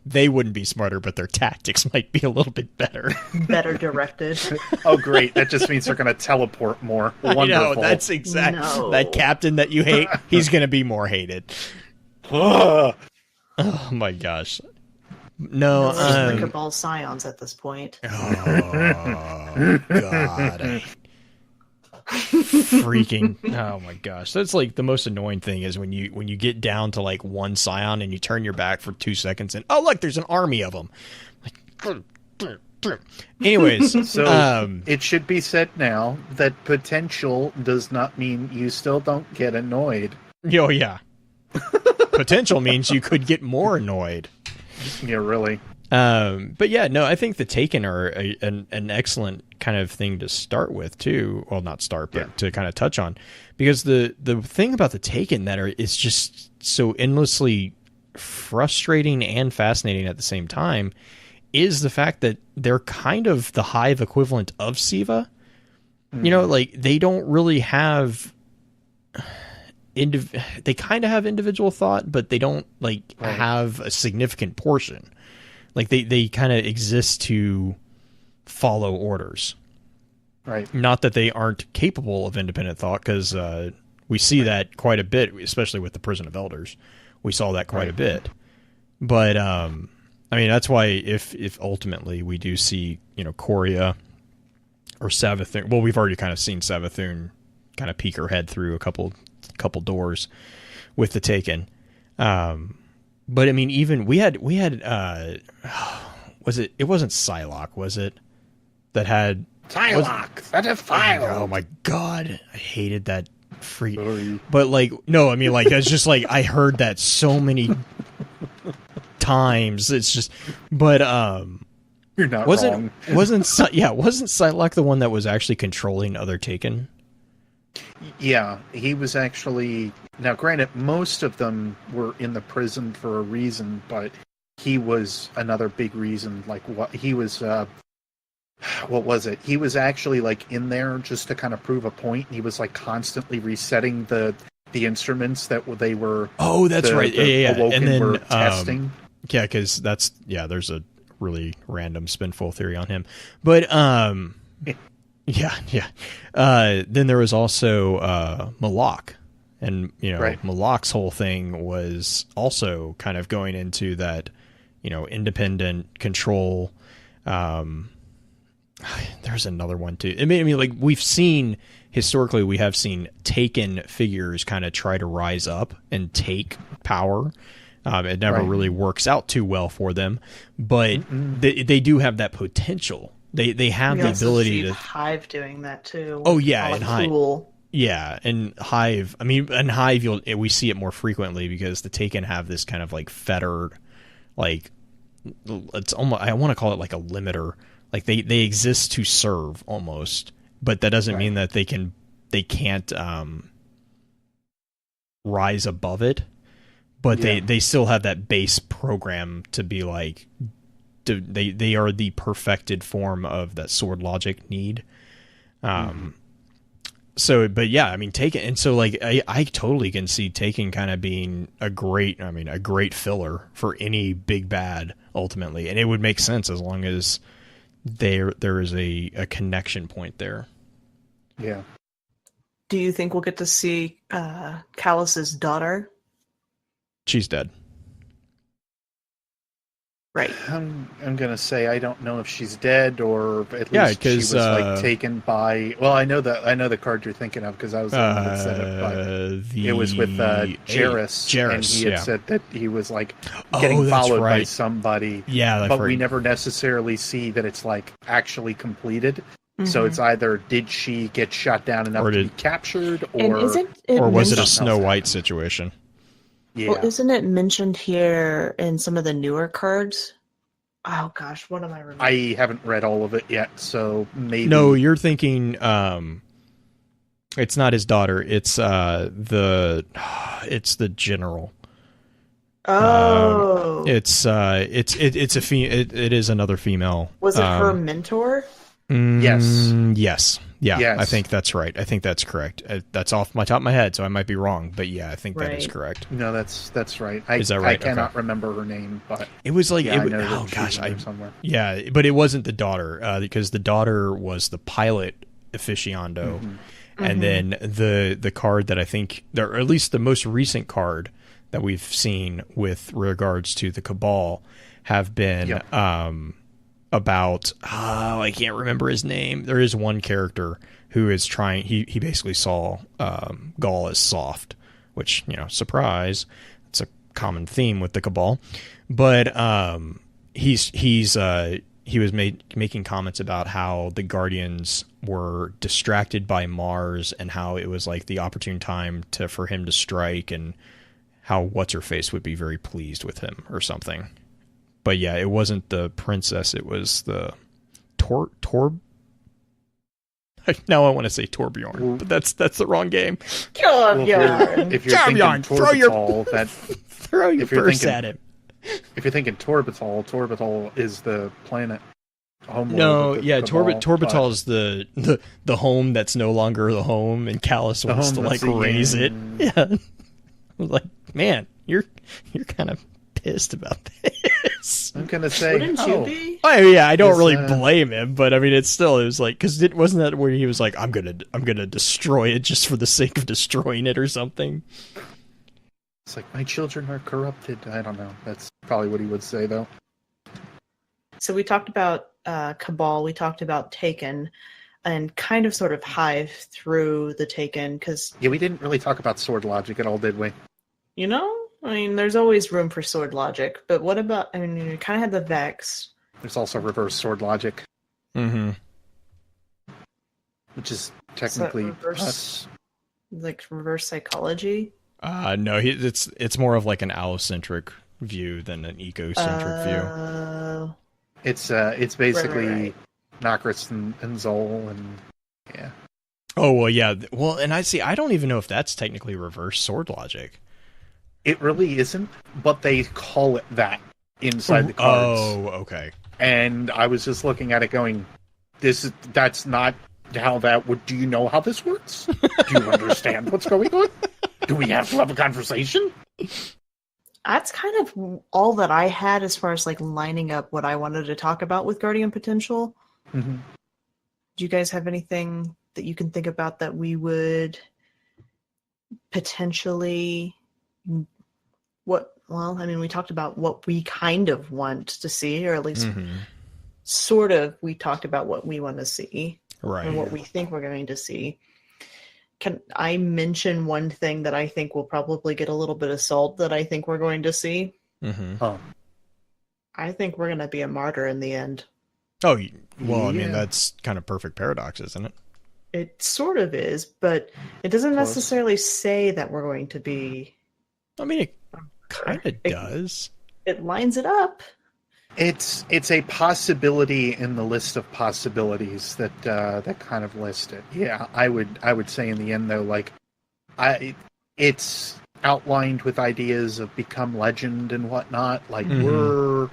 Speaker 1: they wouldn't be smarter, but their tactics might be a little bit better.
Speaker 2: Better directed.
Speaker 3: Oh, great. That just means they're going to teleport more. Wonderful.
Speaker 1: I know, that's exact.
Speaker 2: No.
Speaker 1: That captain that you hate, he's going to be more hated.
Speaker 3: Ugh.
Speaker 1: Oh, my gosh. No,
Speaker 2: Just like Cabal Scions at this point.
Speaker 1: Oh, God. Freaking oh my gosh, that's like the most annoying thing is when you get down to like one scion and you turn your back for 2 seconds and oh look, there's an army of them. Like, anyways,
Speaker 3: so it should be said now that potential does not mean you still don't get annoyed.
Speaker 1: oh yeah, potential means you could get more annoyed.
Speaker 3: Yeah, really.
Speaker 1: But yeah, no, I think the Taken are an excellent kind of thing to start with too. Well, not start, but to kind of touch on, because the thing about the Taken is just so endlessly frustrating and fascinating at the same time is the fact that they're kind of the hive equivalent of Siva. You know, like they don't really have they kind of have individual thought, but they don't like have a significant portion. Like they kind of exist to follow orders.
Speaker 3: Right.
Speaker 1: Not that they aren't capable of independent thought, because we see that quite a bit, especially with the Prison of Elders. We saw that quite a bit. But I mean, that's why if ultimately we do see, you know, Korea or Savathun. Well, we've already kind of seen Savathun kind of peek her head through a couple doors with the Taken. But I mean, even we had it wasn't Psylocke, was it? That had
Speaker 3: Psylocke, that is Psylocke.
Speaker 1: Oh my god, I hated that freak. But like, no, I mean, like, it's just like I heard that so many times. It's just, but
Speaker 3: you're not
Speaker 1: wrong.
Speaker 3: wrong.
Speaker 1: wasn't Psylocke the one that was actually controlling other Taken?
Speaker 3: Yeah, he was actually. Now, granted, most of them were in the prison for a reason, but he was another big reason. Like, what he was. What was it? He was actually like in there just to kind of prove a point. He was like constantly resetting the instruments that they were.
Speaker 1: Oh, that's right. Yeah. And then
Speaker 3: were testing.
Speaker 1: Yeah, because there's a really random spinful theory on him, but yeah. Then there was also Malak, and you know, Malak's whole thing was also kind of going into that, you know, independent control. There's another one too. I mean, like we have seen Taken figures kind of try to rise up and take power. It never really works out too well for them, but they do have that potential. They have the ability to.
Speaker 2: Hive doing that too.
Speaker 1: Oh yeah, and Hive.
Speaker 2: Cool.
Speaker 1: Yeah, and Hive. I mean, and Hive, we see it more frequently because the Taken have this kind of like fettered, like it's almost. I want to call it like a limiter. Like they exist to serve almost, but that doesn't mean that they can't rise above it. But they still have that base program to be like. They are the perfected form of that sword logic need. So, but yeah, I mean, Taken, and so like I totally can see Taken kind of being a great filler for any big bad ultimately, and it would make sense as long as there is a connection point there.
Speaker 3: Yeah.
Speaker 2: Do you think we'll get to see Callus's daughter?
Speaker 1: She's dead.
Speaker 2: Right.
Speaker 3: I'm gonna say I don't know if she's dead or at least she was like taken by. Well, I know the card you're thinking of because I was the one that said it. But it was with Jairus, and he had said that he was like getting followed by somebody.
Speaker 1: Yeah,
Speaker 3: but we never necessarily see that it's like actually completed. So it's either did she get shot down enough to be captured, or
Speaker 1: was it a Snow White situation?
Speaker 3: Yeah.
Speaker 2: Well, isn't it mentioned here in some of the newer cards? Oh gosh, what am I remembering?
Speaker 3: I haven't read all of it yet, so maybe.
Speaker 1: No, you're thinking. It's not his daughter. It's the general.
Speaker 2: Oh.
Speaker 1: It's it is another female.
Speaker 2: Was it her mentor?
Speaker 3: Yes.
Speaker 1: Yeah,
Speaker 3: yes.
Speaker 1: I think that's right. I think that's correct. That's off my top of my head, so I might be wrong. But yeah, I think that is correct.
Speaker 3: No, that's right.
Speaker 1: Is that right?
Speaker 3: I cannot remember her name, but
Speaker 1: it was like
Speaker 3: somewhere.
Speaker 1: Yeah, but it wasn't the daughter because the daughter was the pilot aficionado, and then the card that I think, or at least the most recent card that we've seen with regards to the Cabal, have been about I can't remember his name. There is one character who is trying. He basically saw Gaul as soft, which surprise. It's a common theme with the Cabal, but he was making comments about how the Guardians were distracted by Mars and how it was like the opportune time for him to strike, and how what's her face would be very pleased with him or something. But yeah, it wasn't the princess. It was the Torb. Now I want to say Torbjorn, but that's the wrong game.
Speaker 2: Torbjorn.
Speaker 3: If you're thinking Torbital,
Speaker 1: throw your purse at him.
Speaker 3: If you're thinking Torbital is the planet.
Speaker 1: Torbital is the home that's no longer the home, and Callus wants to like raise it. Yeah, I was like, man, you're kind of pissed about this.
Speaker 3: I'm gonna say,
Speaker 2: wouldn't you be?
Speaker 1: Oh yeah, I don't really blame him, but I mean, it was like, because it wasn't that where he was like, I'm gonna destroy it just for the sake of destroying it or something.
Speaker 3: It's like, my children are corrupted. I don't know. That's probably what he would say, though.
Speaker 2: So we talked about Cabal. We talked about Taken, and kind of sort of Hive through the Taken, because
Speaker 3: we didn't really talk about sword logic at all, did we?
Speaker 2: I mean, there's always room for sword logic, but what about, you kind of had the Vex.
Speaker 3: There's also reverse sword logic.
Speaker 1: Mm-hmm.
Speaker 3: Which is technically
Speaker 2: reverse psychology?
Speaker 1: No, it's more of like an allocentric view than an ecocentric view.
Speaker 3: It's basically Nokris and Zol, and yeah.
Speaker 1: Oh, well, yeah. Well, and I don't even know if that's technically reverse sword logic.
Speaker 3: It really isn't, but they call it that inside the cards.
Speaker 1: Oh, okay.
Speaker 3: And I was just looking at it going, that's not how that would. Do you know how this works? Do you understand what's going on? Do we have to have a conversation?
Speaker 2: That's kind of all that I had as far as like lining up what I wanted to talk about with Guardian Potential.
Speaker 3: Mm-hmm.
Speaker 2: Do you guys have anything that you can think about that we would potentially... we talked about what we kind of want to see, or at least sort of we talked about what we want to see,
Speaker 1: right,
Speaker 2: and what we think we're going to see. can I mention one thing that I think will probably get a little bit of salt that I think we're going to see?
Speaker 1: Mm-hmm.
Speaker 3: Huh.
Speaker 2: I think we're going to be a martyr in the end.
Speaker 1: Oh, well, I mean,
Speaker 3: Yeah.
Speaker 1: that's kind of perfect paradox, isn't it?
Speaker 2: It sort of is, but it doesn't
Speaker 3: Close.
Speaker 2: necessarily say that we're going to be.
Speaker 1: I mean, it kind of does.
Speaker 2: It lines it up.
Speaker 3: It's a possibility in the list of possibilities that kind of list it. Yeah, I would say in the end though, like it's outlined with ideas of become legend and whatnot. Like
Speaker 1: Mhm.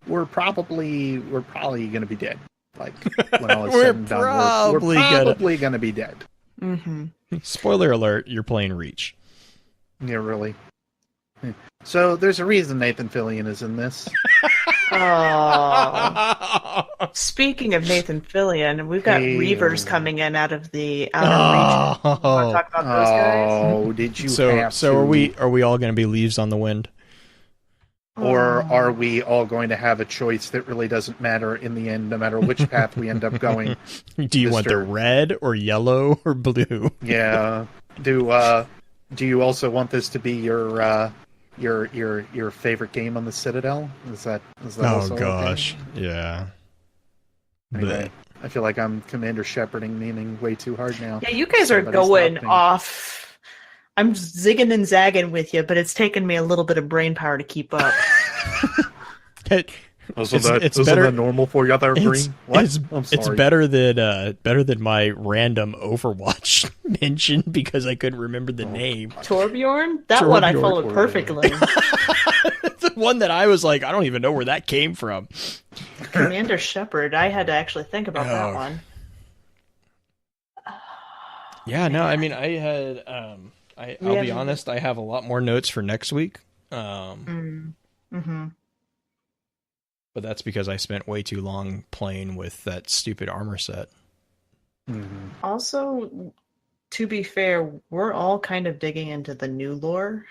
Speaker 3: we're probably going to be dead. Like when all is
Speaker 1: We're
Speaker 3: said and done, we're probably going to be dead.
Speaker 2: Mm-hmm.
Speaker 1: Spoiler alert, you're playing Reach.
Speaker 3: Yeah, really. So there's a reason Nathan Fillion is in this.
Speaker 2: Oh. Speaking of Nathan Fillion, we've got
Speaker 3: Hey.
Speaker 2: Reavers coming in out of the outer region. You want to talk about those guys?
Speaker 3: Oh, did you
Speaker 1: So
Speaker 3: have
Speaker 1: so
Speaker 3: to?
Speaker 1: are we all going to be leaves on the wind?
Speaker 3: Or
Speaker 2: Oh.
Speaker 3: are we all going to have a choice that really doesn't matter in the end, no matter which path we end up going?
Speaker 1: Do you want the
Speaker 3: Mr.
Speaker 1: red or yellow or blue?
Speaker 3: Yeah. Do you also want this to be your favorite game on the Citadel? Is that
Speaker 1: Oh
Speaker 3: also
Speaker 1: gosh,
Speaker 3: okay?
Speaker 1: yeah.
Speaker 3: Anyway, I feel like I'm Commander Shepherding meaning way too hard now.
Speaker 2: Yeah, you guys are
Speaker 3: Somebody's
Speaker 2: going
Speaker 3: laughing.
Speaker 2: off. I'm zigging and zagging with you, but it's taken me a little bit of brain power to keep up.
Speaker 1: It's better-
Speaker 3: that normal for you there, Green? What? I'm sorry.
Speaker 1: It's better than my random Overwatch mention because I couldn't remember the name.
Speaker 2: Torbjorn? That one I
Speaker 1: Torbjorn.
Speaker 2: followed perfectly.
Speaker 1: The one that I was like, I don't even know where that came from.
Speaker 2: Commander Shepard, I had to actually think about
Speaker 1: Oh.
Speaker 2: that one.
Speaker 1: Yeah, no, I mean, I had, I'll be honest, I have a lot more notes for next week.
Speaker 2: Mm-hmm.
Speaker 1: But that's because I spent way too long playing with that stupid armor set.
Speaker 3: Mhm.
Speaker 2: Also, to be fair, we're all kind of digging into the new lore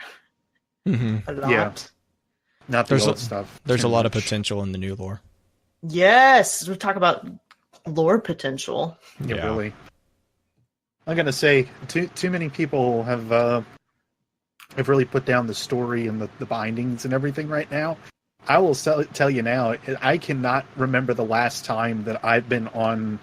Speaker 1: Mm-hmm.
Speaker 2: a lot.
Speaker 3: Yeah. Not the
Speaker 1: There's
Speaker 3: old
Speaker 1: a-
Speaker 3: stuff.
Speaker 1: There's
Speaker 3: too
Speaker 1: a lot of
Speaker 3: much.
Speaker 1: potential in the new lore.
Speaker 2: Yes, we talk about lore potential.
Speaker 3: Yeah, really. I'm gonna say too many people have really put down the story and the bindings and everything right now. I will tell you now, I cannot remember the last time that I've been on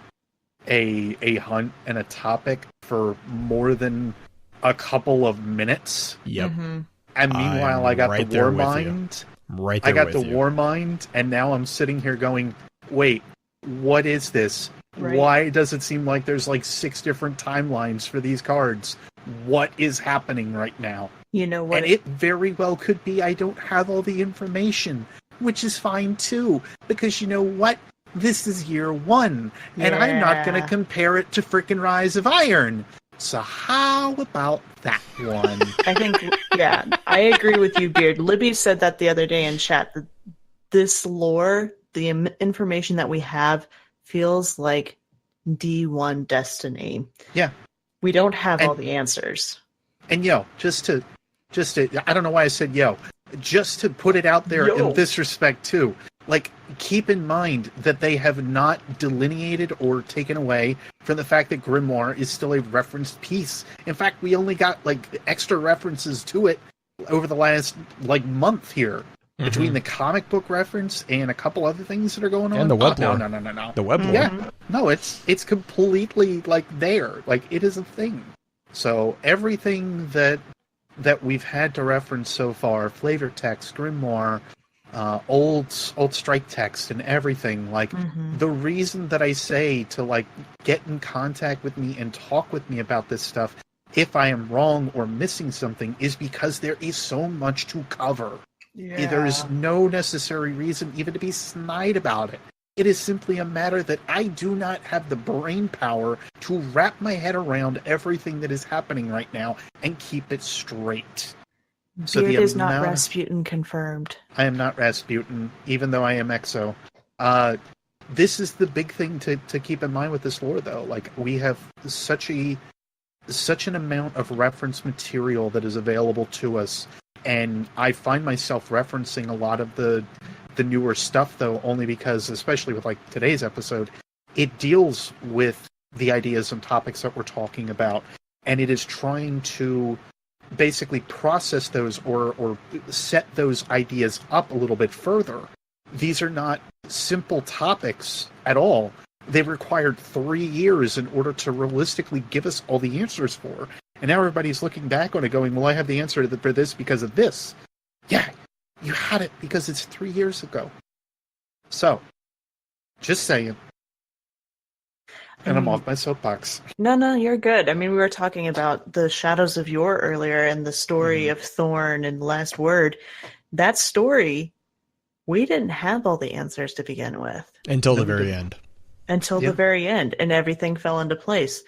Speaker 3: a hunt and a topic for more than a couple of minutes.
Speaker 1: Yep.
Speaker 2: Mm-hmm.
Speaker 3: And meanwhile,
Speaker 1: I'm
Speaker 3: I got
Speaker 1: right
Speaker 3: the
Speaker 1: there
Speaker 3: war
Speaker 1: with you.
Speaker 3: mind.
Speaker 1: Right there
Speaker 3: I got
Speaker 1: with
Speaker 3: the
Speaker 1: you.
Speaker 3: war mind, and now I'm sitting here going, wait, what is this?
Speaker 2: Right.
Speaker 3: Why does it seem like there's like 6 different timelines for these cards? What is happening right now?
Speaker 2: You know what?
Speaker 3: And it very well could be I don't have all the information, which is fine too, because you know what? This is year 1, and I'm not going
Speaker 2: Yeah.
Speaker 3: to compare it to frickin' Rise of Iron. So how about that one?
Speaker 2: I think, yeah, I agree with you, Beard. Libby said that the other day in chat. That this lore, the information that we have, feels like D1 Destiny.
Speaker 3: Yeah.
Speaker 2: We don't have all
Speaker 3: And-
Speaker 2: the answers.
Speaker 3: And just to, I don't know why I said just to put it out there
Speaker 2: Yo.
Speaker 3: in this respect too. Like, keep in mind that they have not delineated or taken away from the fact that Grimoire is still a referenced piece. In fact, we only got like extra references to it over the last like month here. Between the comic book reference and a couple other things that are going on.
Speaker 1: And the web
Speaker 3: no,
Speaker 1: lore.
Speaker 3: no.
Speaker 1: The web lore.
Speaker 3: Yeah, no, it's completely like there, like it is a thing. So everything that we've had to reference so far, flavor text, Grimoire, old strike text, and everything, like the reason that I say to like get in contact with me and talk with me about this stuff, if I am wrong or missing something, is because there is so much to cover.
Speaker 2: Yeah.
Speaker 3: There is no necessary reason even to be snide about it. It is simply a matter that I do not have the brain power to wrap my head around everything that is happening right now and keep it straight. So
Speaker 2: Beard
Speaker 3: the
Speaker 2: is not
Speaker 3: amount-
Speaker 2: Rasputin confirmed.
Speaker 3: I am not Rasputin, even though I am Exo. This is the big thing to keep in mind with this lore, though. Like, we have such an amount of reference material that is available to us, and I find myself referencing a lot of the newer stuff, though, only because, especially with like today's episode, it deals with the ideas and topics that we're talking about. and it is trying to basically process those or set those ideas up a little bit further. These are not simple topics at all. They required 3 years in order to realistically give us all the answers for. And now everybody's looking back on it going, well, I have the answer for this because of this. Yeah, you had it because it's 3 years ago. So, just saying. And I'm off my soapbox.
Speaker 2: No, you're good. I mean, we were talking about the Shadows of Yore earlier and the story of Thorn and Last Word. That story, we didn't have all the answers to begin with.
Speaker 1: Until the very end.
Speaker 2: Until the very end, and everything fell into place.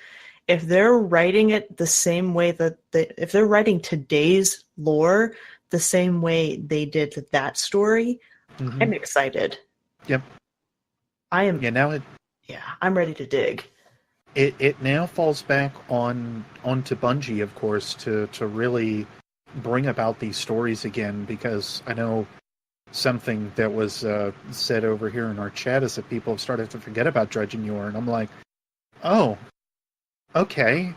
Speaker 2: If they're writing it the same way if they're writing today's lore the same way they did that story, I'm excited.
Speaker 3: Yep.
Speaker 2: I am.
Speaker 3: Yeah, now
Speaker 2: I'm ready to dig.
Speaker 3: It now falls back onto Bungie, of course, to really bring about these stories again, because I know something that was said over here in our chat is that people have started to forget about Dredge and Yor, and I'm like, oh, okay.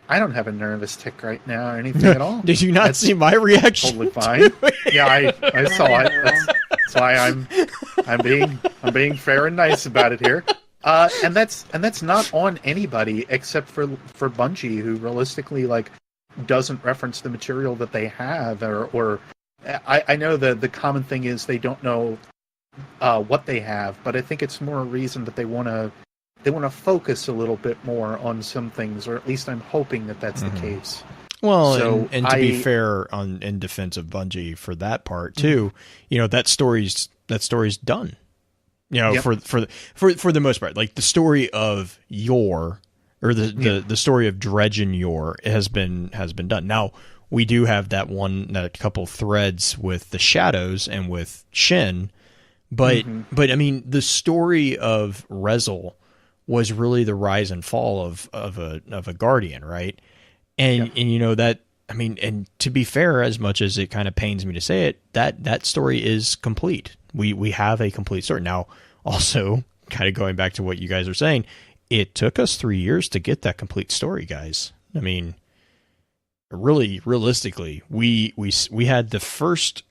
Speaker 3: I don't have a nervous tick right now or anything at all.
Speaker 1: Did you not see my reaction?
Speaker 3: Totally fine. Yeah, I saw it. That's why I'm being fair and nice about it here. And that's not on anybody except for Bungie, who realistically doesn't reference the material that they have, or I know the common thing is they don't know what they have, but I think it's more a reason that they want to focus a little bit more on some things, or at least I'm hoping that that's the case.
Speaker 1: Well, so and to be fair, in defense of Bungie for that part too, that story's done. For the most part, like the story of Yor, or the story of Dredge and Yor has been done. Now we do have that couple threads with the Shadows and with Shin, but I mean the story of Rezel was really the rise and fall of a Guardian, right? And that, I mean, and to be fair, as much as it kind of pains me to say it, that story is complete. We have a complete story. Now, also, kind of going back to what you guys are saying, it took us 3 years to get that complete story, guys. I mean, really, realistically, we had the first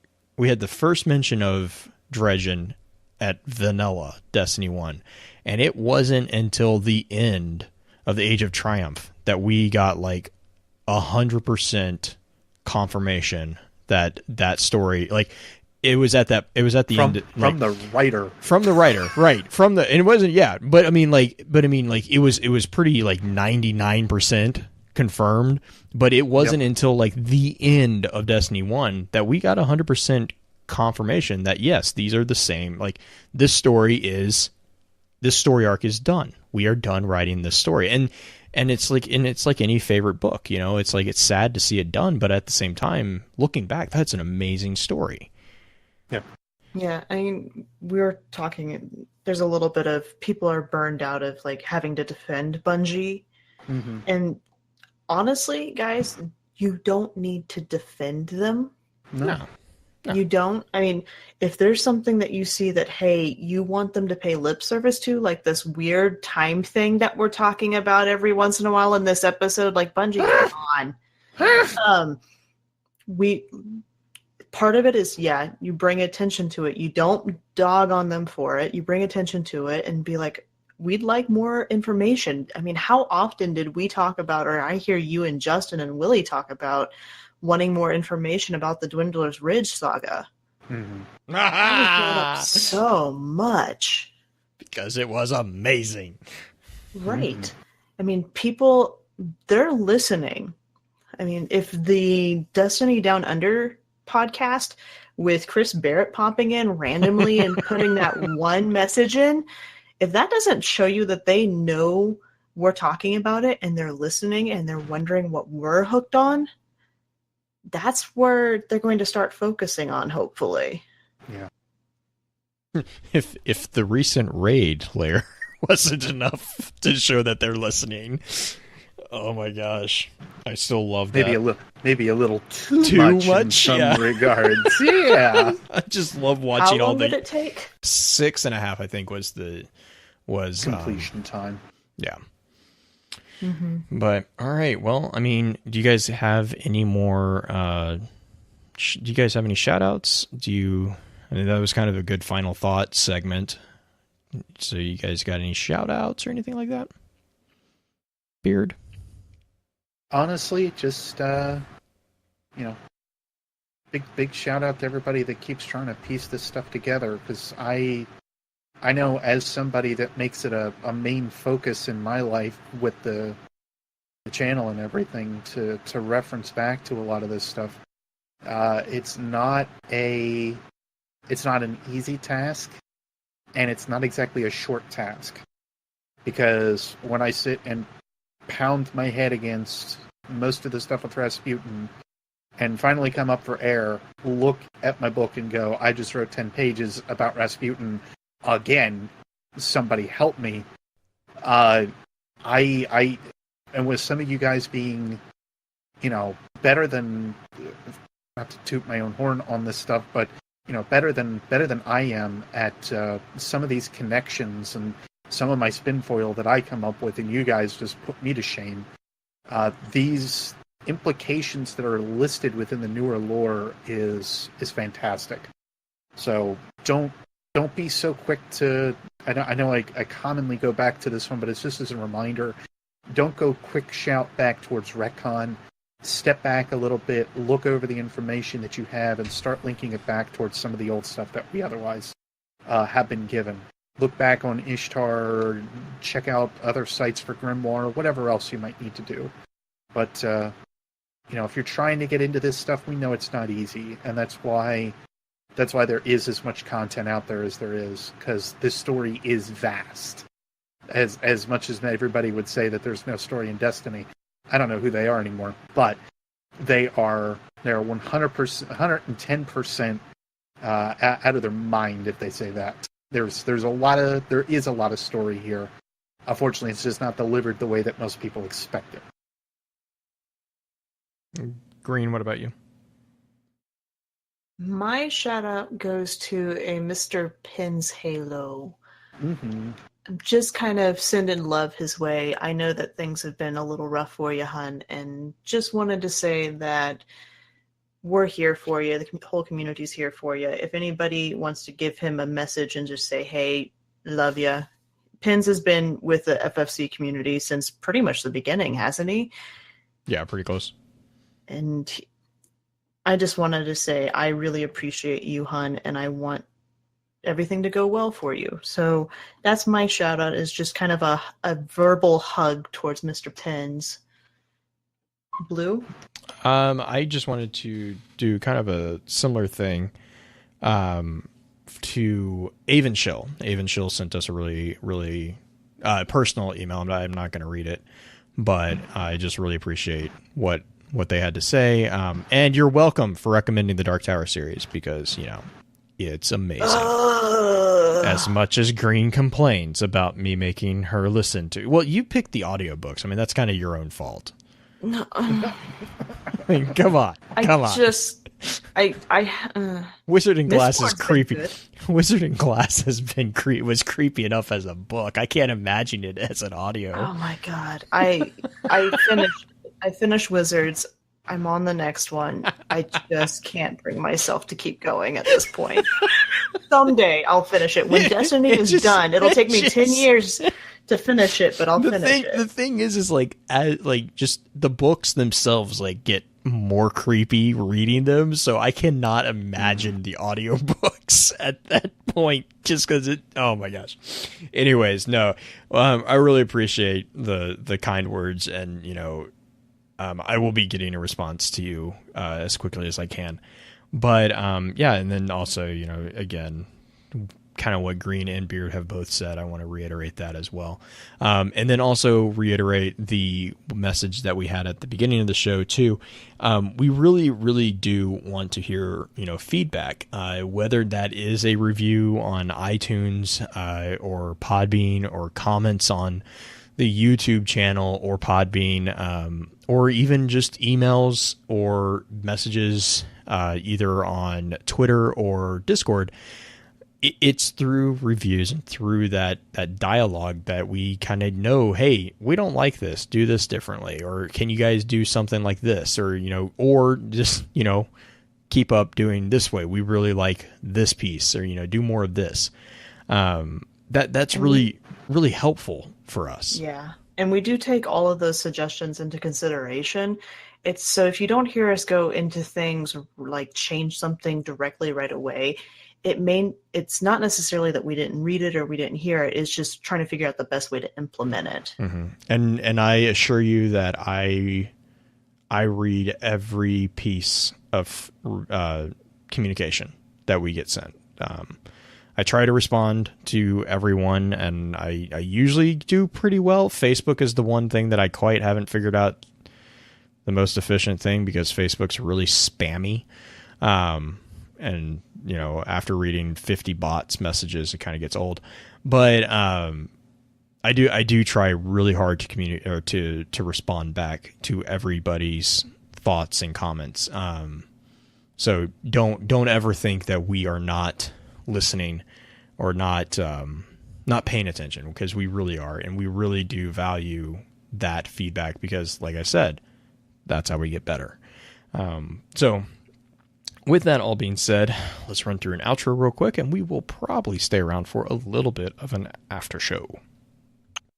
Speaker 1: mention of Dredgen at Vanilla Destiny 1, and it wasn't until the end of the Age of Triumph that we got 100% confirmation that story, it was at the end
Speaker 3: from the writer,
Speaker 1: right? And it wasn't, but I mean, it was pretty 99% confirmed, but it wasn't until the end of Destiny 1 that we got 100% confirmation that yes, these are the same. This story arc is done. We are done writing this story, and it's like any favorite book, it's sad to see it done, but at the same time, looking back, that's an amazing story.
Speaker 3: Yep.
Speaker 2: Yeah, I mean, we were talking, there's a little bit of people are burned out of having to defend Bungie. And honestly, guys, you don't need to defend them.
Speaker 3: No.
Speaker 2: You don't. I mean, if there's something that you see that, hey, you want them to pay lip service to, like this weird time thing that we're talking about every once in a while in this episode, Bungie, come on. Part of it is, you bring attention to it. You don't dog on them for it. You bring attention to it and be like, we'd like more information. I mean, how often did we talk about, or I hear you and Justin and Willie talk about wanting more information about the Dwindler's Ridge saga? That was brought up so much.
Speaker 1: Because it was amazing.
Speaker 2: Right. I mean, people, they're listening. I mean, if the Destiny Down Under podcast with Chris Barrett popping in randomly and putting that one message in, if that doesn't show you that they know we're talking about it and they're listening and they're wondering what we're hooked on, that's where they're going to start focusing on, hopefully.
Speaker 3: Yeah.
Speaker 1: If the recent raid, Lair, wasn't enough to show that they're listening, oh my gosh, I still love that.
Speaker 3: Maybe a little too much in some regards. Yeah,
Speaker 1: I just love watching.
Speaker 2: How long
Speaker 1: all the.
Speaker 2: Did it take?
Speaker 1: 6.5, I think, was
Speaker 3: completion time.
Speaker 1: Yeah. But all right, well, I mean, do you guys have any more? Do you guys have any shout outs? I mean, that was kind of a good final thought segment. So you guys got any shout outs or anything like that? Beard?
Speaker 3: Honestly, just big shout out to everybody that keeps trying to piece this stuff together, because I know, as somebody that makes it a main focus in my life with the channel and everything, to reference back to a lot of this stuff. It's not an easy task, and it's not exactly a short task, because when I sit and pound my head against most of the stuff with Rasputin and finally come up for air, look at my book and go, I just wrote 10 pages about Rasputin again, somebody help me. And with some of you guys being, better than, not to toot my own horn on this stuff, but better than I am at some of these connections and some of my spin foil that I come up with, and you guys just put me to shame. These implications that are listed within the newer lore is fantastic. So don't be so quick to. I know I commonly go back to this one, but it's just as a reminder. Don't go quick shout back towards retcon. Step back a little bit, look over the information that you have, and start linking it back towards some of the old stuff that we otherwise have been given. Look back on Ishtar, check out other sites for Grimoire, whatever else you might need to do. But, if you're trying to get into this stuff, we know it's not easy, and that's why there is as much content out there as there is, because this story is vast. As much as everybody would say that there's no story in Destiny, I don't know who they are anymore, but they're 100%, 110% out of their mind if they say that. There is a lot of story here. Unfortunately, it's just not delivered the way that most people expect it.
Speaker 1: Green, what about you?
Speaker 2: My shout out goes to a Mr. Pins Halo.
Speaker 3: Mm-hmm.
Speaker 2: I'm just kind of sending love his way. I know that things have been a little rough for you, hun, and just wanted to say that we're here for you. The whole community's here for you. If anybody wants to give him a message and just say, hey, love ya. Pins has been with the FFC community since pretty much the beginning, hasn't he?
Speaker 1: Yeah, pretty close.
Speaker 2: And I just wanted to say I really appreciate you, hun, and I want everything to go well for you. So that's my shout out, is just kind of a verbal hug towards Mr. Pins. Blue?
Speaker 1: I just wanted to do kind of a similar thing to Avonshill. Avonshill sent us a really, really personal email. I'm not going to read it, but I just really appreciate what they had to say. And you're welcome for recommending the Dark Tower series, because, it's amazing. As much as Green complains about me making her listen to... Well, you picked the audiobooks. I mean, that's kind of your own fault.
Speaker 2: No.
Speaker 1: I mean, come on. Wizard and Glass is creepy. Wizard and Glass was creepy enough as a book. I can't imagine it as an audio.
Speaker 2: Oh my god. I finished Wizards. I'm on the next one. I just can't bring myself to keep going at this point. Someday I'll finish it. When Destiny is done, it'll take me 10 years to finish it, but I'll finish it.
Speaker 1: The thing is just the books themselves get more creepy reading them, so I cannot imagine the audiobooks at that point, just because oh my gosh. Anyways, no, I really appreciate the kind words, and I will be getting a response to you as quickly as I can. But yeah, and then also, again, kind of what Green and Beard have both said. I want to reiterate that as well. And then also reiterate the message that we had at the beginning of the show too. We really, really do want to hear, feedback, whether that is a review on iTunes or Podbean, or comments on the YouTube channel or Podbean, or even just emails or messages either on Twitter or Discord. it's through reviews and through that dialogue that we kind of know, hey, we don't like this, do this differently, or can you guys do something like this, or or just keep up doing this way, we really like this piece, or do more of this. That's really helpful for us.
Speaker 2: Yeah, and we do take all of those suggestions into consideration. It's so if you don't hear us go into things like change something directly right away, it's not necessarily that we didn't read it or we didn't hear it. It's just trying to figure out the best way to implement it.
Speaker 1: Mm-hmm. And I assure you that I read every piece of communication that we get sent. I try to respond to everyone, and I usually do pretty well. Facebook is the one thing that I quite haven't figured out the most efficient thing, because Facebook's really spammy. And after reading 50 bots messages, it kind of gets old. But I do try really hard to communicate, or to respond back to everybody's thoughts and comments. So don't ever think that we are not listening or not paying attention, because we really are, and we really do value that feedback, because like I said, that's how we get better. So with that all being said, let's run through an outro real quick, and we will probably stay around for a little bit of an after show.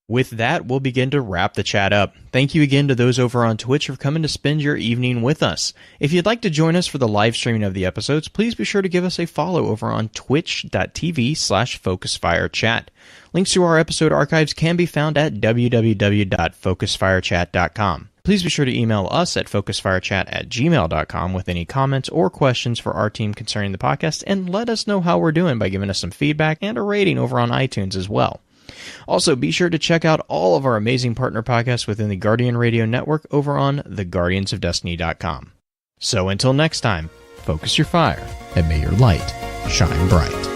Speaker 1: With that, we'll begin to wrap the chat up. Thank you again to those over on Twitch for coming to spend your evening with us. If you'd like to join us for the live streaming of the episodes, please be sure to give us a follow over on twitch.tv/FocusFireChat. Links to our episode archives can be found at www.focusfirechat.com. Please be sure to email us at focusfirechat@gmail.com with any comments or questions for our team concerning the podcast, and let us know how we're doing by giving us some feedback and a rating over on iTunes as well. Also, be sure to check out all of our amazing partner podcasts within the Guardian Radio Network over on theguardiansofdestiny.com. So until next time, focus your fire, and may your light shine bright.